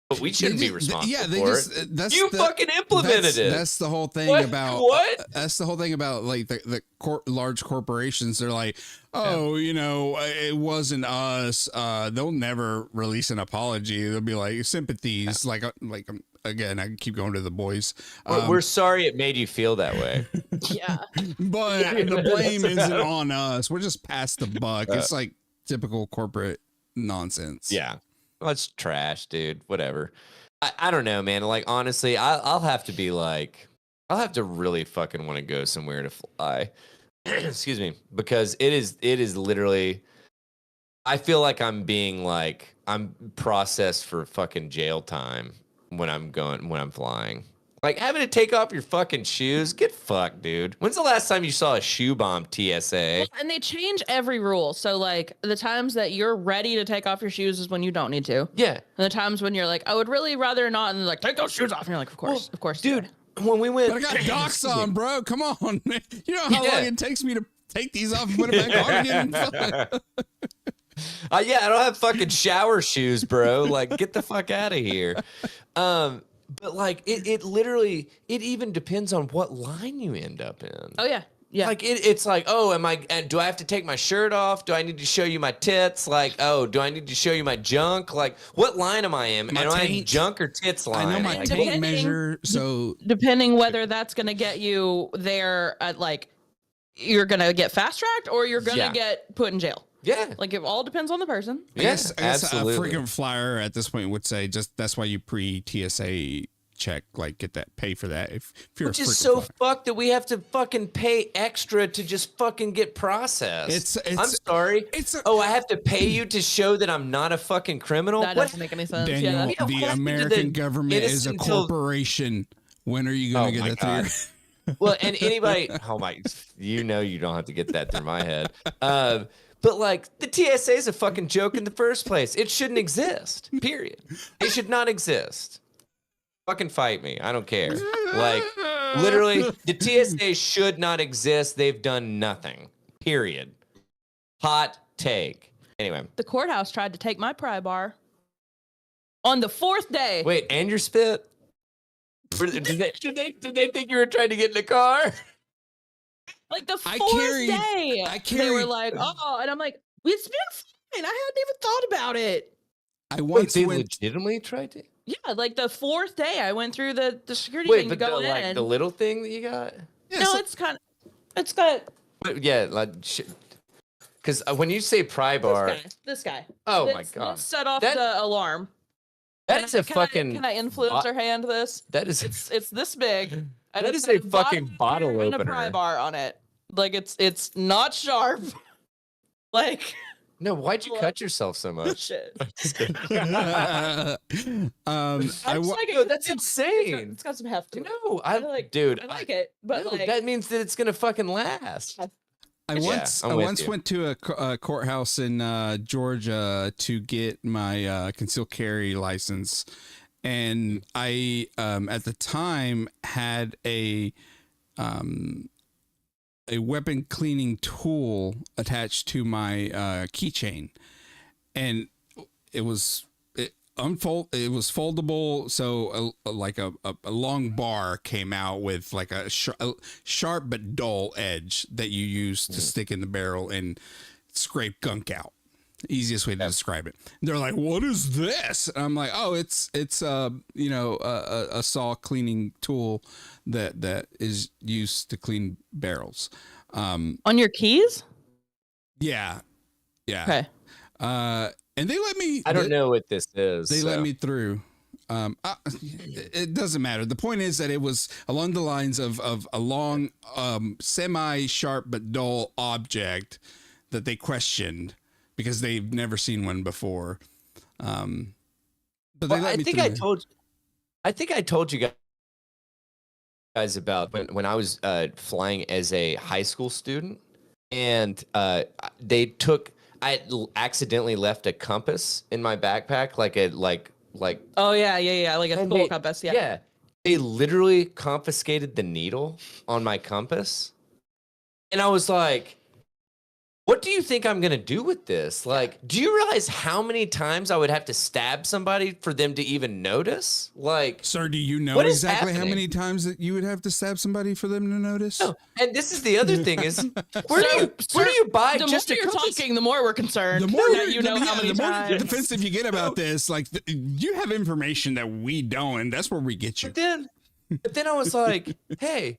But we shouldn't be responsible for it. You fucking implemented it. That's the whole thing about what? That's the whole thing about like the large corporations. They're like, oh, you know, it wasn't us. They'll never release an apology. They'll be like sympathies. Like again, I keep going to the boys. We're sorry it made you feel that way. Yeah, but the blame isn't on us. We're just past the buck. It's like typical corporate nonsense. Yeah. Well, it's trash, dude. Whatever. I don't know, man. Like, honestly, I'll have to be like, I'll have to really fucking want to go somewhere to fly. Excuse me. Because it is literally, I feel like I'm processed for fucking jail time when I'm flying. Like, having to take off your fucking shoes, get fucked, dude. When's the last time you saw a shoe bomb TSA? well, and they change every rule. So like the times that you're ready to take off your shoes is when you don't need to. Yeah. And the times when you're like, I would really rather not, and they're like, take those shoes off, and you're like, of course, dude. When we went, But I got docs on, bro. Come on, man. You know how long it takes me to take these off and put it back on again? Yeah, I don't have fucking shower shoes, bro. Like, get the fuck out of here. But like, it literally, it even depends on what line you end up in. Oh yeah, yeah. Like it's like, oh, do I have to take my shirt off? Do I need to show you my tits? Like, oh, do I need to show you my junk? Like, what line am I in? Am I in junk or tits line? I know my tape measure, so depending whether that's gonna get you there at like, you're gonna get fast tracked or you're gonna get put in jail. Yeah. Like, it all depends on the person. Yes, I guess absolutely. A freaking flyer at this point would say just that's why you pre-TSA check, like get that, pay for that. If you're Which is so fucked that we have to fucking pay extra to just fucking get processed. I'm sorry. I have to pay you to show that I'm not a fucking criminal? That doesn't make any sense. Daniel, the American government is a corporation. When are you going to get that through? Well, and anybody, you know you don't have to get that through my head. But like, the TSA is a fucking joke in the first place. It shouldn't exist. Period. It should not exist. Fucking fight me. I don't care. Like, literally, the TSA should not exist. They've done nothing. Period. Hot take. Anyway. The courthouse tried to take my pry bar on the 4th day. Wait, and your spit? Did they think you were trying to get in the car? Like the 4th day, they were like, "Oh," and I'm like, "It's been fine. I hadn't even thought about it." They legitimately tried to. Yeah, like the 4th day, I went through the security thing to go in. Like the little thing that you got. Yeah, no, it's got. But yeah, like, because when you say pry bar, this guy. Oh my God! This set off the alarm. That is a fucking. Can I influencer hand this? That is. It's this big. That is a fucking bottle opener. And a pry bar on it. Like it's not sharp. Like. No, why'd you cut yourself so much? Shit. That's insane. It's got some heft to it. No, I like it, but no, that means that it's gonna fucking last. I once went to a courthouse in Georgia to get my concealed carry license, and I at the time had a weapon cleaning tool attached to my keychain, and it was foldable, so like a long bar came out with like a sharp but dull edge that you use to stick in the barrel and scrape gunk out. Easiest way to describe it. They're like, "What is this?" And I'm like, "Oh, it's a saw cleaning tool that is used to clean barrels." On your keys? Yeah. Okay. And they let me. I don't know what this is. They let me through. It doesn't matter. The point is that it was along the lines of a long, semi-sharp but dull object that they questioned because they've never seen one before. But they let I me think I told you guys about when I was flying as a high school student, and I accidentally left a compass in my backpack, like. Oh yeah, like a school compass. Yeah. Yeah, they literally confiscated the needle on my compass, and I was like, what do you think I'm going to do with this? Like, do you realize how many times I would have to stab somebody for them to even notice? Like, sir, do you know what is exactly how happening? many times that you would have to stab somebody for them to notice? No. And this is the other thing is, where do you buy The just more a you're compass? talking, the more we're concerned. The more that you know how many the more times. defensive you get about this, like you have information that we don't, and that's where we get you. But then I was like, hey,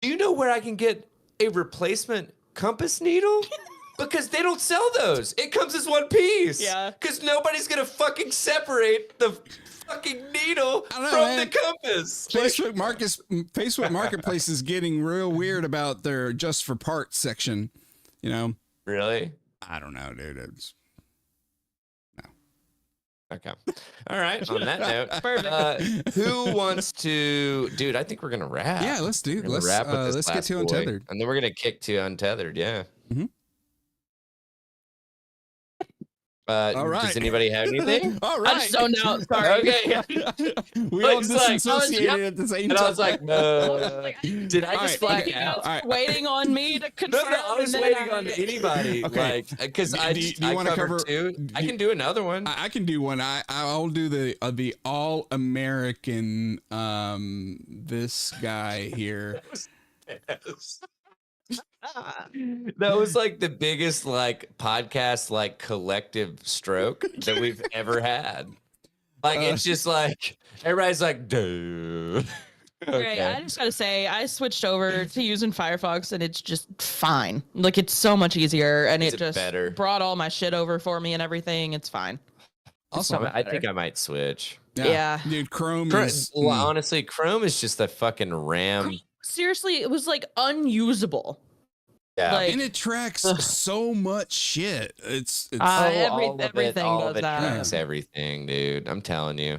do you know where I can get a replacement compass needle? Because they don't sell those. It comes as one piece. Yeah. Because nobody's going to fucking separate the fucking needle from the compass. Facebook Marketplace is getting real weird about their just for parts section. You know? Really? I don't know, dude. It's... Okay. All right. On that note, Perfect. who wants to, dude? I think we're gonna wrap. Yeah, let's do. Let's wrap with this Let's get last to boy. Untethered, and then we're gonna kick to Untethered. Yeah. Mm-hmm. All right. Does anybody have anything? All right. I just zoned out. Sorry. Okay. We all Looks like- disassociated at the same And time. I was like, no. Did I just All right, black okay. out? All right. Waiting on me to No, confirm. I was and then waiting on anybody. Okay. Like, because Do I you wanna covered cover- two. I can do another one. I can do one. I'll do the all American this guy here. That was like the biggest like podcast like collective stroke that we've ever had. Like it's just like everybody's like, dude. Okay, I just gotta say, I switched over to using Firefox, and it's just fine. Like it's so much easier, and Is it it just better? brought all my shit over for me and everything. It's fine. Also, I think I might switch. Yeah. dude, Chrome Chrome, is honestly, Chrome is just a fucking RAM. Seriously, it was like unusable. Yeah. Like, and it tracks so much shit. It's everything all does of it that. tracks everything, dude. I'm telling you,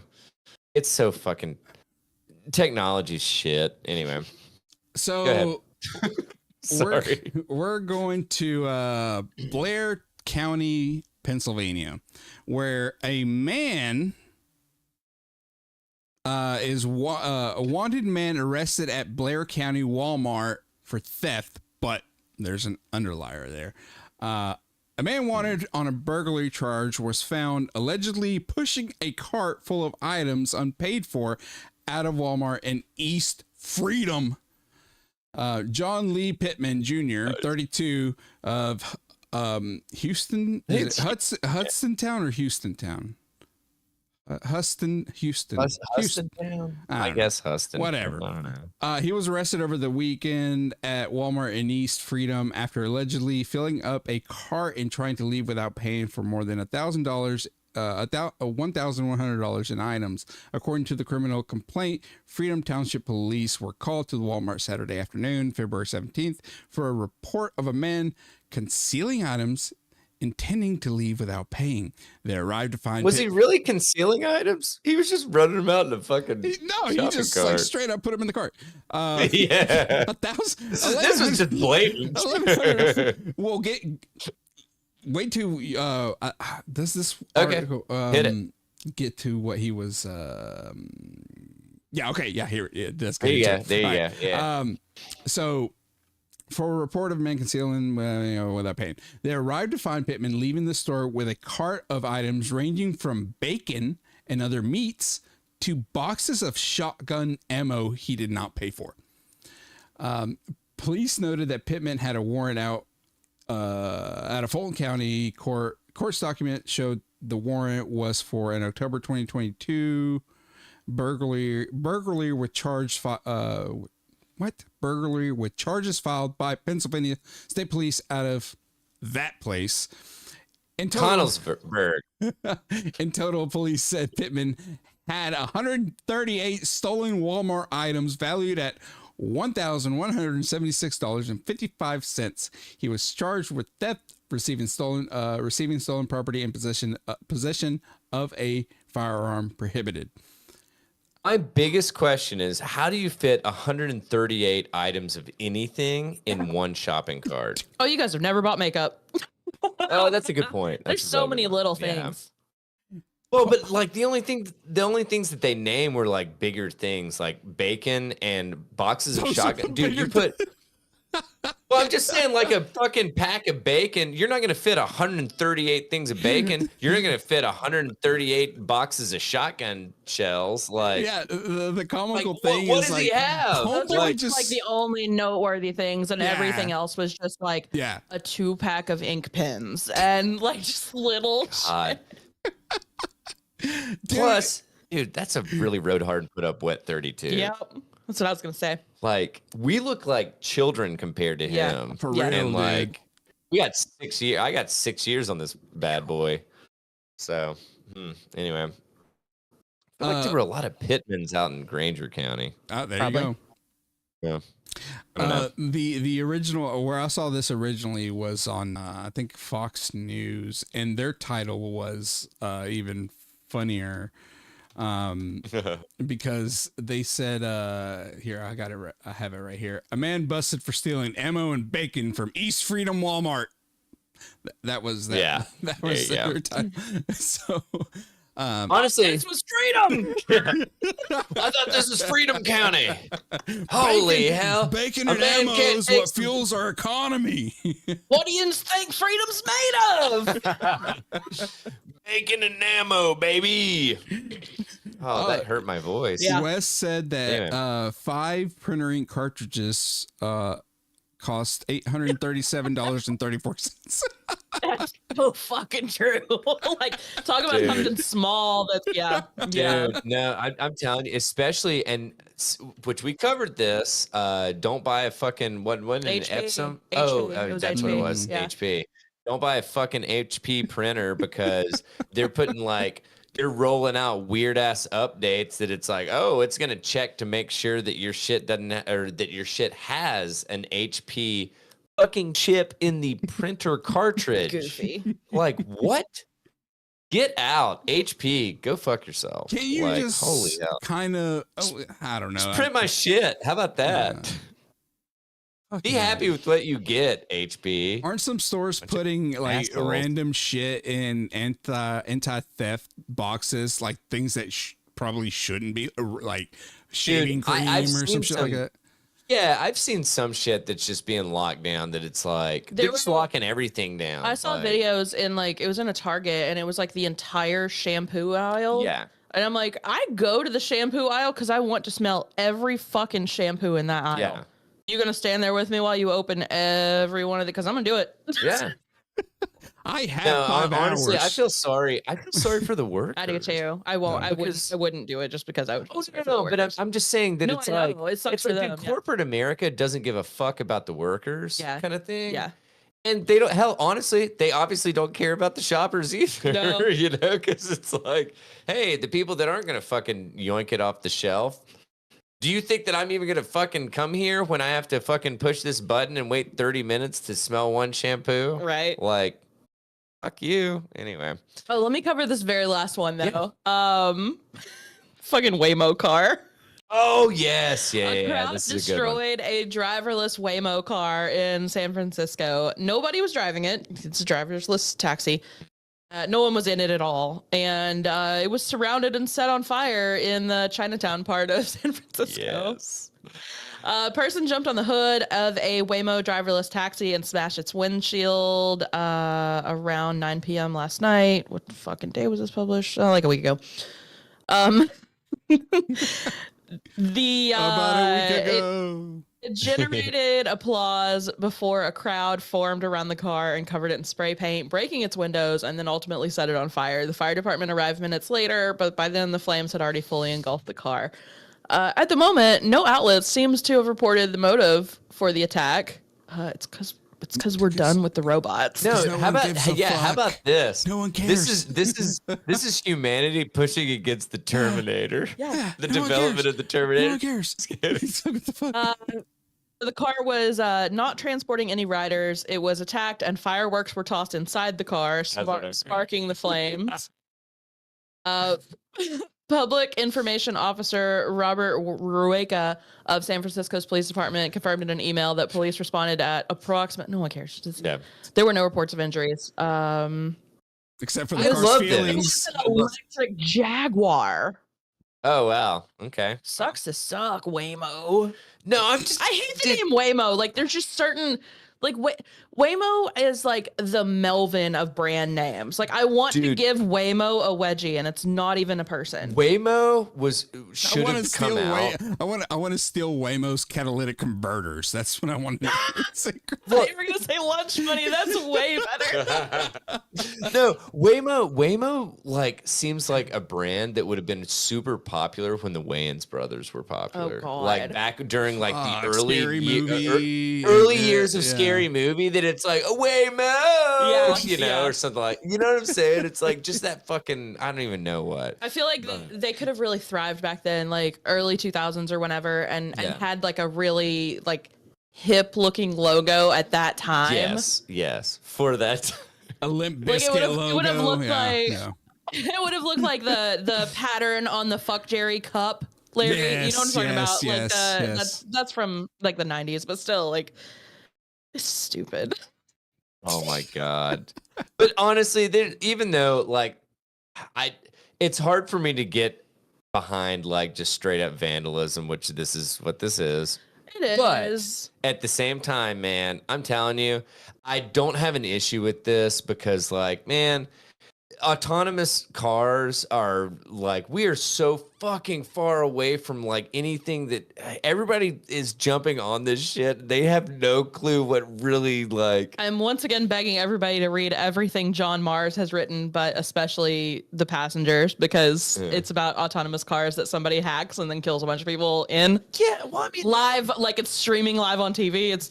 it's so fucking technology's shit. Anyway, so sorry. we're going to Blair County, Pennsylvania, where a man is a wanted man arrested at Blair County Walmart for theft, but there's an underlier there. A man wanted on a burglary charge was found allegedly pushing a cart full of items unpaid for out of Walmart in East Freedom. John Lee Pittman Jr., 32, of Houston, Hudson Town or Houston Town? Houston. Huston Town? I guess Huston. Whatever. I don't know. He was arrested over the weekend at Walmart in East Freedom after allegedly filling up a cart and trying to leave without paying for more than $1,000. $1,100 in items. According to the criminal complaint, Freedom Township Police were called to the Walmart Saturday afternoon, February 17th, for a report of a man concealing items intending to leave without paying. They arrived to find... Was he really concealing items? He was just running them out in a fucking he just cart. like straight up put them in the cart. Yeah. 1,000. This was just blatant. We'll wait to does this Okay. article Hit it. get to what he was yeah, okay, yeah, here that's There you go. There you All go. right. Yeah. So for a report of a man concealing without paying, they arrived to find Pittman leaving the store with a cart of items ranging from bacon and other meats to boxes of shotgun ammo he did not pay for. Police noted that Pittman had a warrant out at a Fulton County court's document showed the warrant was for an October 2022 burglary with burglary with charges filed by Pennsylvania State Police out of that place. In Connellsburg. total, police said Pittman had 138 stolen Walmart items valued at $1,176.55. He was charged with theft, receiving stolen property and possession of a firearm prohibited. My biggest question is, how do you fit 138 items of anything in one shopping cart? Oh, you guys have never bought makeup. Oh, that's a good point. There's so many little things. Well, but like the only things that they name were like bigger things, like bacon and boxes of shotgun. Dude, you put. Well, I'm just saying, like a fucking pack of bacon, you're not going to fit 138 things of bacon. You're not going to fit 138 boxes of shotgun shells. Like, yeah, the comical thing what is does like, he have? Those are like the only noteworthy things, and everything else was just like a 2-pack of ink pens and like just little shit. Plus, dude, that's a really road hard and put up wet 32. Yep. That's what I was gonna say. Like, we look like children compared to him. For real, and dude. like, we got 6 years. I got 6 years on this bad boy. So, anyway, I feel like there were a lot of Pittmans out in Granger County. There Probably. you go. Yeah. The original, where I saw this originally was on I think Fox News, and their title was even funnier. Because they said, here, I got it. I have it right here. A man busted for stealing ammo and bacon from East Freedom Walmart. That was that. Yeah. That was their time. So, honestly, This was freedom. I thought this was Freedom County. Holy hell. bacon A and man ammo can't is take what fuels our economy. What do you think freedom's made of? Bacon and ammo, baby. Oh, that hurt my voice. Yeah. Wes said that 5 printer ink cartridges cost $837.34. That's so fucking true. Like, talk about something small. That's Dude, no, I'm telling you, especially, and which we covered this. Don't buy a fucking what an Epsom. That's what it was. Yeah. HP. Don't buy a fucking HP printer because they're putting they're rolling out weird ass updates that it's like, oh, it's gonna check to make sure that your shit doesn't or that your shit has an HP fucking chip in the printer cartridge. Goofy. Like, what? Get out, HP. Go fuck yourself. Can you just holy hell? kind of? I don't know. Just print my shit. How about that? Be happy with what you get, HP. Aren't some stores putting like assholes. random shit in anti-theft boxes, like things that probably shouldn't be, like shaving cream I've or some seen shit like that? Yeah, I've seen some shit that's just being locked down. That it's like they're just locking everything down. I saw videos in it was in a Target, and it was like the entire shampoo aisle. Yeah. And I'm like, I go to the shampoo aisle because I want to smell every fucking shampoo in that aisle. Yeah. You gonna stand there with me while you open every one of the? Because I'm gonna do it. Yeah. I have 5 honestly, hours. I feel sorry. I feel sorry for the workers. I do too. I won't. No, I wouldn't do it just because I would. Oh, no, but I'm just saying that it's I like know. It sucks it's for like them, yeah. corporate America doesn't give a fuck about the workers, kind of thing. Yeah. And they don't. Hell, honestly, they obviously don't care about the shoppers either. No. You know, because it's like, hey, the people that aren't gonna fucking yoink it off the shelf. Do you think that I'm even gonna fucking come here when I have to fucking push this button and wait 30 minutes to smell one shampoo? Right. Like, fuck you. Anyway. Oh, let me cover this very last one though. Fucking Waymo car. Oh yes, yeah. A crowd This is a good one. destroyed a driverless Waymo car in San Francisco. Nobody was driving it. It's a driverless taxi. No one was in it at all. And it was surrounded and set on fire in the Chinatown part of San Francisco. Yes. A person jumped on the hood of a Waymo driverless taxi and smashed its windshield around 9 p.m. last night. What the fucking day was this published? Like a week ago. About a week ago. It generated applause before a crowd formed around the car and covered it in spray paint, breaking its windows, and then ultimately set it on fire. The fire department arrived minutes later, but by then the flames had already fully engulfed the car. At the moment, no outlet seems to have reported the motive for the attack. It's because we're done with the robots. No, No how one about gives a how fuck. about this? No one cares. This is humanity pushing against the Terminator. Yeah. The No one development cares. of the Terminator. No one cares. What the fuck? The car was not transporting any riders. It was attacked, and fireworks were tossed inside the car, sparking the flames. Public Information Officer Robert Rueca of San Francisco's police department confirmed in an email that police responded at no one cares. There were no reports of injuries. Except for the car's feelings. An electric Jaguar. Oh wow. Okay. Sucks to suck, Waymo. No, I hate the name Waymo. Like, there's just certain, like, Waymo is like the Melvin of brand names. Like, I want to give Waymo a wedgie, and it's not even a person. Waymo should have come out. I want to steal Waymo's catalytic converters. That's what I want to say. Well, you were gonna say lunch money. That's way better. No, Waymo like seems like a brand that would have been super popular when the Wayans brothers were popular. Oh, God. Like back during like the early years of Scary Movie, that it's like Waymo, or something like, you know what I'm saying? It's like just that fucking, I don't even know what. I feel like they could have really thrived back then, like early 2000s or whenever, and had like a really like hip looking logo at that time. Yes, for that. A Limp Bizkit logo. It would have looked like it would have looked like the pattern on the Fuck Jerry cup. Larry, you know what I'm talking about? That's from like the 90s, but still, like, it's stupid. Oh my God. But honestly, even though like it's hard for me to get behind like just straight up vandalism, which this is what this is. It is. But at the same time, man, I'm telling you, I don't have an issue with this because, like, man, autonomous cars are like, we are so fucking far away from like anything that everybody is jumping on this shit. They have no clue what really like. I'm once again begging everybody to read everything John Mars has written, but especially The Passengers, because it's about autonomous cars that somebody hacks and then kills a bunch of people in. Yeah, well, I mean, live, like it's streaming live on TV. It's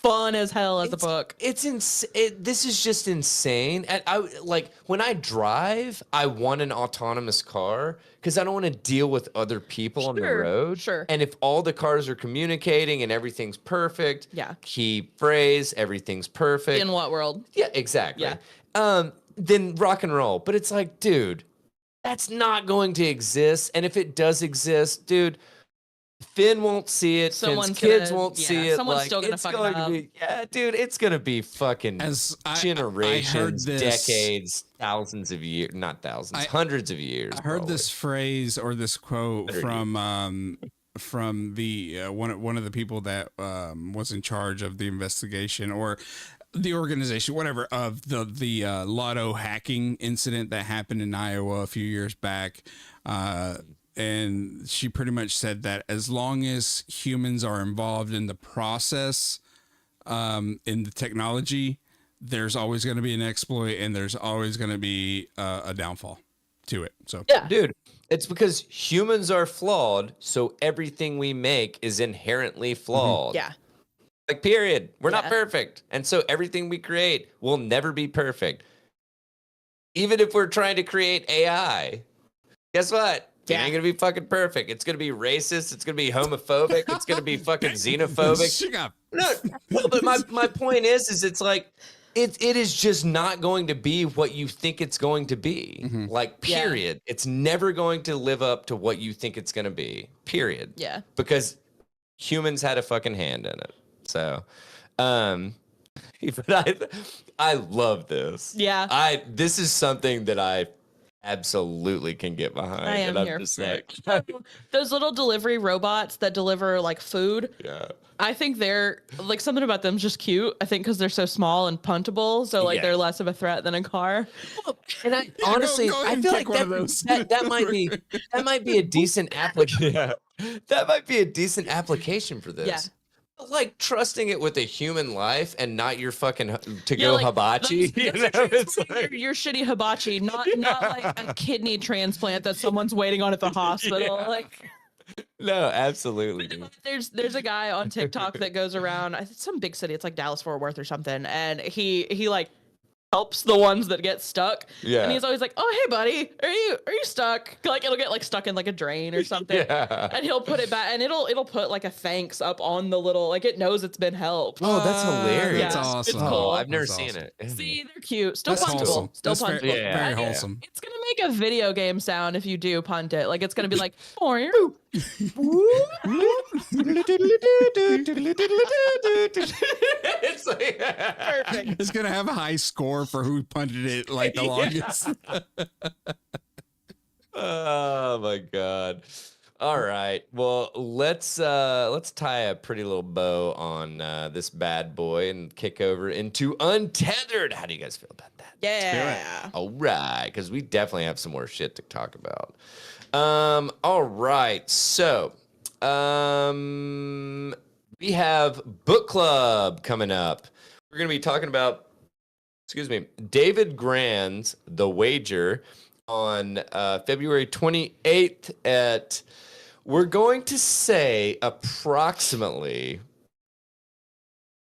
fun as hell as a book. It's insane. This is just insane. And I like when I drive, I want an autonomous car because I don't want to deal with other people on the road. Sure. And if all the cars are communicating and everything's perfect, key phrase, everything's perfect. In what world? Yeah, exactly. Yeah. Then rock and roll. But it's like, dude, that's not going to exist. And if it does exist, dude, Finn won't see it. Finn's kids won't see it. Someone's still gonna fuck it up. Dude, it's gonna be fucking generations, I heard this, decades, thousands of years, not thousands, hundreds of years. I heard this phrase or this quote from the one of the people that was in charge of the investigation or the organization, whatever, of the lotto hacking incident that happened in Iowa a few years back. And she pretty much said that as long as humans are involved in the process, in the technology, there's always going to be an exploit and there's always going to be a downfall to it. So, yeah, dude, it's because humans are flawed. So everything we make is inherently flawed. Yeah. Like, period. We're not perfect. And so everything we create will never be perfect. Even if we're trying to create AI, guess what? It ain't gonna be fucking perfect. It's gonna be racist. It's gonna be homophobic. It's gonna be fucking xenophobic. No, but my point is it's like it is just not going to be what you think it's going to be. Like, period. It's never going to live up to what you think it's gonna be. Period. Yeah. Because humans had a fucking hand in it. So, but I love this. Yeah. This is something that I absolutely can get behind. I am here for it. Those little delivery robots that deliver like food. Yeah. I think they're like, something about them is just cute. I think because they're so small and puntable, so like they're less of a threat than a car. And I honestly, I feel like that might be a decent application. That might be a decent application for this. Yeah. Like trusting it with a human life and not your fucking to-go hibachi. It's like your shitty hibachi, not like a kidney transplant that someone's waiting on at the hospital. Like, no, absolutely. Dude. There's a guy on TikTok that goes around some big city. It's like Dallas Fort Worth or something, and he like helps the ones that get stuck. Yeah. And he's always like, "Oh, hey, buddy, are you stuck?" Like it'll get like stuck in like a drain or something. Yeah. And he'll put it back, and it'll put like a thanks up on the little, like it knows it's been helped. Oh, that's hilarious. That's Yeah, awesome. it's cool. I've never That's seen awesome. it. See, they're cute. Still That's punchable. wholesome. Still That's punchable. very, Yeah. very Yeah. wholesome. It's gonna make a video game sound if you do punt it. Like it's gonna be like, "Oh, It's like perfect." It's gonna have a high score for who punted it like the longest. Oh my god. All right. Well, let's tie a pretty little bow on this bad boy and kick over into Untethered. How do you guys feel about that? Yeah. All right, because we definitely have some more shit to talk about. All right. So, we have book club coming up. We're going to be talking about, David Grand's The Wager on February 28th at, we're going to say, approximately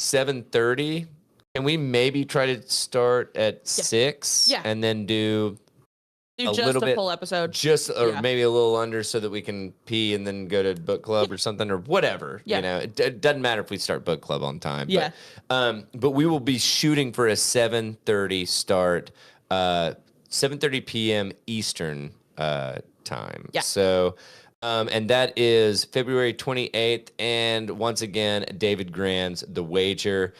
7:30. Can we maybe try to start at 6 Yeah. and then do Do a just little a bit, full episode. just or Yeah. maybe a little under, so that we can pee and then go to book club or something or whatever. Yeah. You know, it doesn't matter if we start book club on time. Yeah. But we will be shooting for a 7:30 start, 7:30 p.m. Eastern time. Yeah. So, and that is February 28th. And once again, David Grand's The Wager.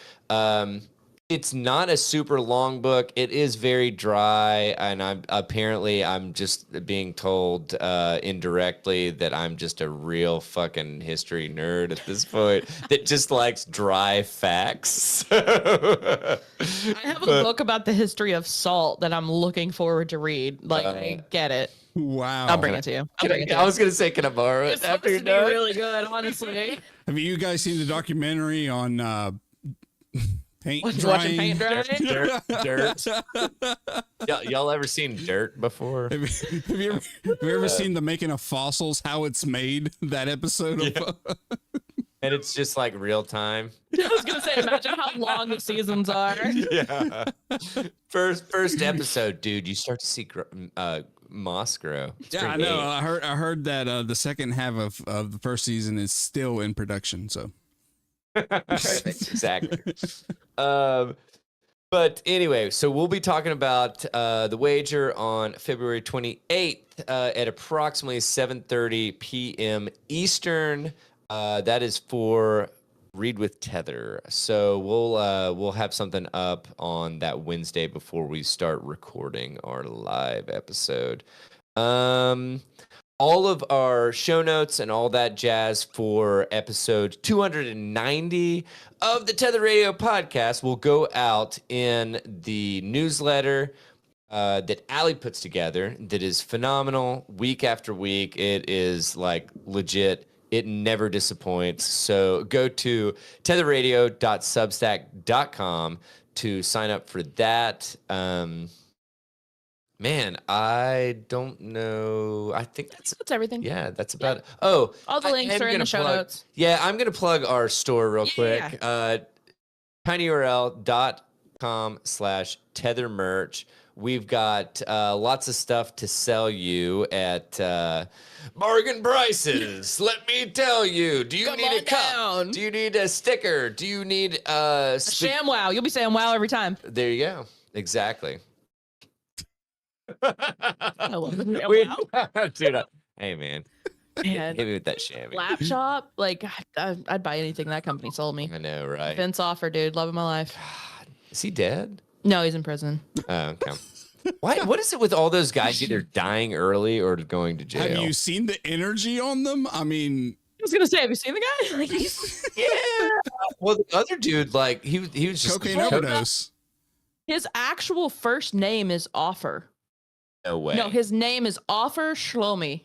It's not a super long book. It is very dry, and I'm just being told indirectly that I'm just a real fucking history nerd at this point that just likes dry facts. I have a book about the history of salt that I'm looking forward to read. Like, I get it. Wow. I'll bring it to you. I was gonna say, can I borrow it It's after you're supposed to be done? really good, honestly. Have you guys seen the documentary on paint Watching drying? paint dry. Dirt. Y'all ever seen Dirt before? Have you ever seen the making of fossils? How it's made? That episode of And it's just like real time. I was gonna say, imagine how long the seasons are. Yeah. First episode, dude. You start to see moss grow. It's Yeah, I pretty know. neat. I heard that the second half of the first season is still in production. So Exactly. But anyway, so we'll be talking about The Wager on February 28th at approximately 7:30 p.m. Eastern. That is for Read with Tether. So we'll have something up on that Wednesday before we start recording our live episode. All of our show notes and all that jazz for episode 290 of the Tether Radio podcast will go out in the newsletter that Allie puts together that is phenomenal week after week. It is like legit. It never disappoints. So go to tetherradio.substack.com to sign up for that. Man, I don't know. I think that's everything. yeah, that's about it. Oh, All the I links am are in gonna the show plug- notes. Yeah, I'm going to plug our store real Yeah. quick. tinyurl.com/tethermerch. We've got lots of stuff to sell you at bargain prices. Let me tell you. Do you Come need a on cup? down. Do you need a sticker? Do you need a Sham wow. You'll be saying wow every time. There you go. Exactly. I love the sham We- wow. Dude, hey man, Man, hit me with that chamois. Lap Shop, like I'd buy anything that company sold me. I know, right? Vince Offer, dude, love of my life. God, is he dead? No, he's in prison. Oh, okay. Why? What is it with all those guys either dying early or going to jail? have you seen the energy on them? I mean, I was gonna say, have you seen the guy? Like, he's, Yeah. Well, the other dude, like he was just cocaine overdose. his actual first name is Offer. No way. No, his name is Offer Shlomi.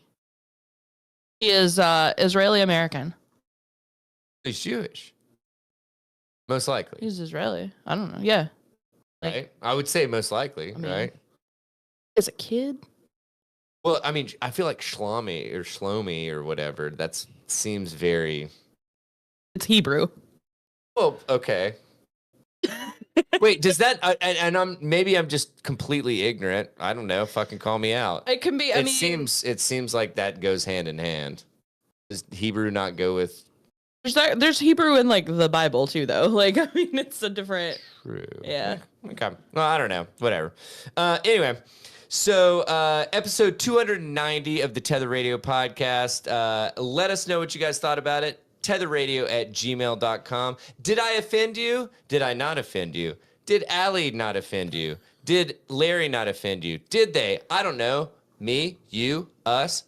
He is Israeli American. He's Jewish. Most likely, He's Israeli. I don't know. Yeah. right? I would say most likely, I mean- right? As a kid. Well, I mean, I feel like Shlomi or whatever. That seems very It's Hebrew. well. Okay. Wait, does that? And I'm just completely ignorant. I don't know. Fucking call me out. It can be. It seems like that goes hand in hand. Does Hebrew not go with? There's Hebrew in like the Bible too, though. Like, I mean, it's a different. True. Yeah. Okay. Well, I don't know. Whatever. Anyway, so episode 290 of the Tether Radio podcast. Let us know what you guys thought about it. tetherradio@gmail.com. Did I offend you? Did I not offend you? Did Allie not offend you? Did Larry not offend you? Did they? I don't know. Me, you, us,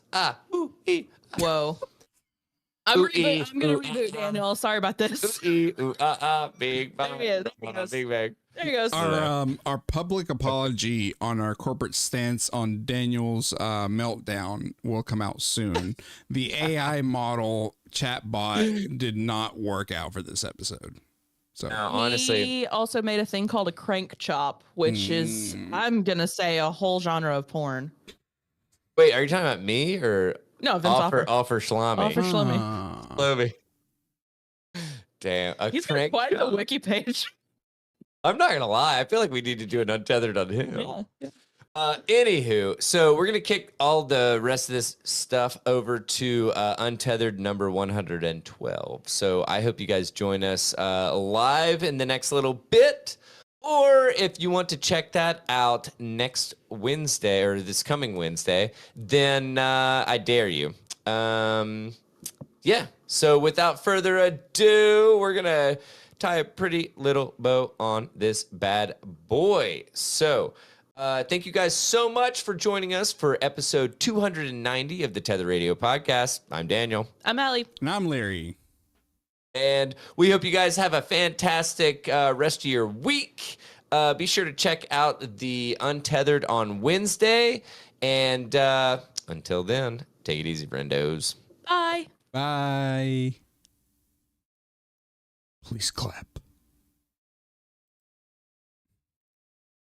ooh, ee. Whoa. I'm gonna reboot, Daniel. Sorry about this. Big bang. There he goes. Big bang. There he goes. Our public apology on our corporate stance on Daniel's meltdown will come out soon. The AI model chatbot did not work out for this episode. So honestly, he also made a thing called a crank chop, which is, I'm gonna say, a whole genre of porn. wait, are you talking about me or No, Vince Offer. Offer Shlami? Offer Shlami. Shlami. Damn, He's got quite a wiki page. I'm not gonna lie. I feel like we need to do an untethered on him. Yeah. Anywho, so we're gonna kick all the rest of this stuff over to untethered number 112. So I hope you guys join us live in the next little bit, or if you want to check that out next Wednesday or this coming Wednesday, then I dare you. Yeah. So without further ado, we're gonna tie a pretty little bow on this bad boy. So. Thank you guys so much for joining us for episode 290 of the Tether Radio podcast. I'm Daniel. I'm Allie. and I'm Larry. And we hope you guys have a fantastic rest of your week. Be sure to check out the Untethered on Wednesday. And until then, take it easy, friendos. Bye. Bye. Please clap.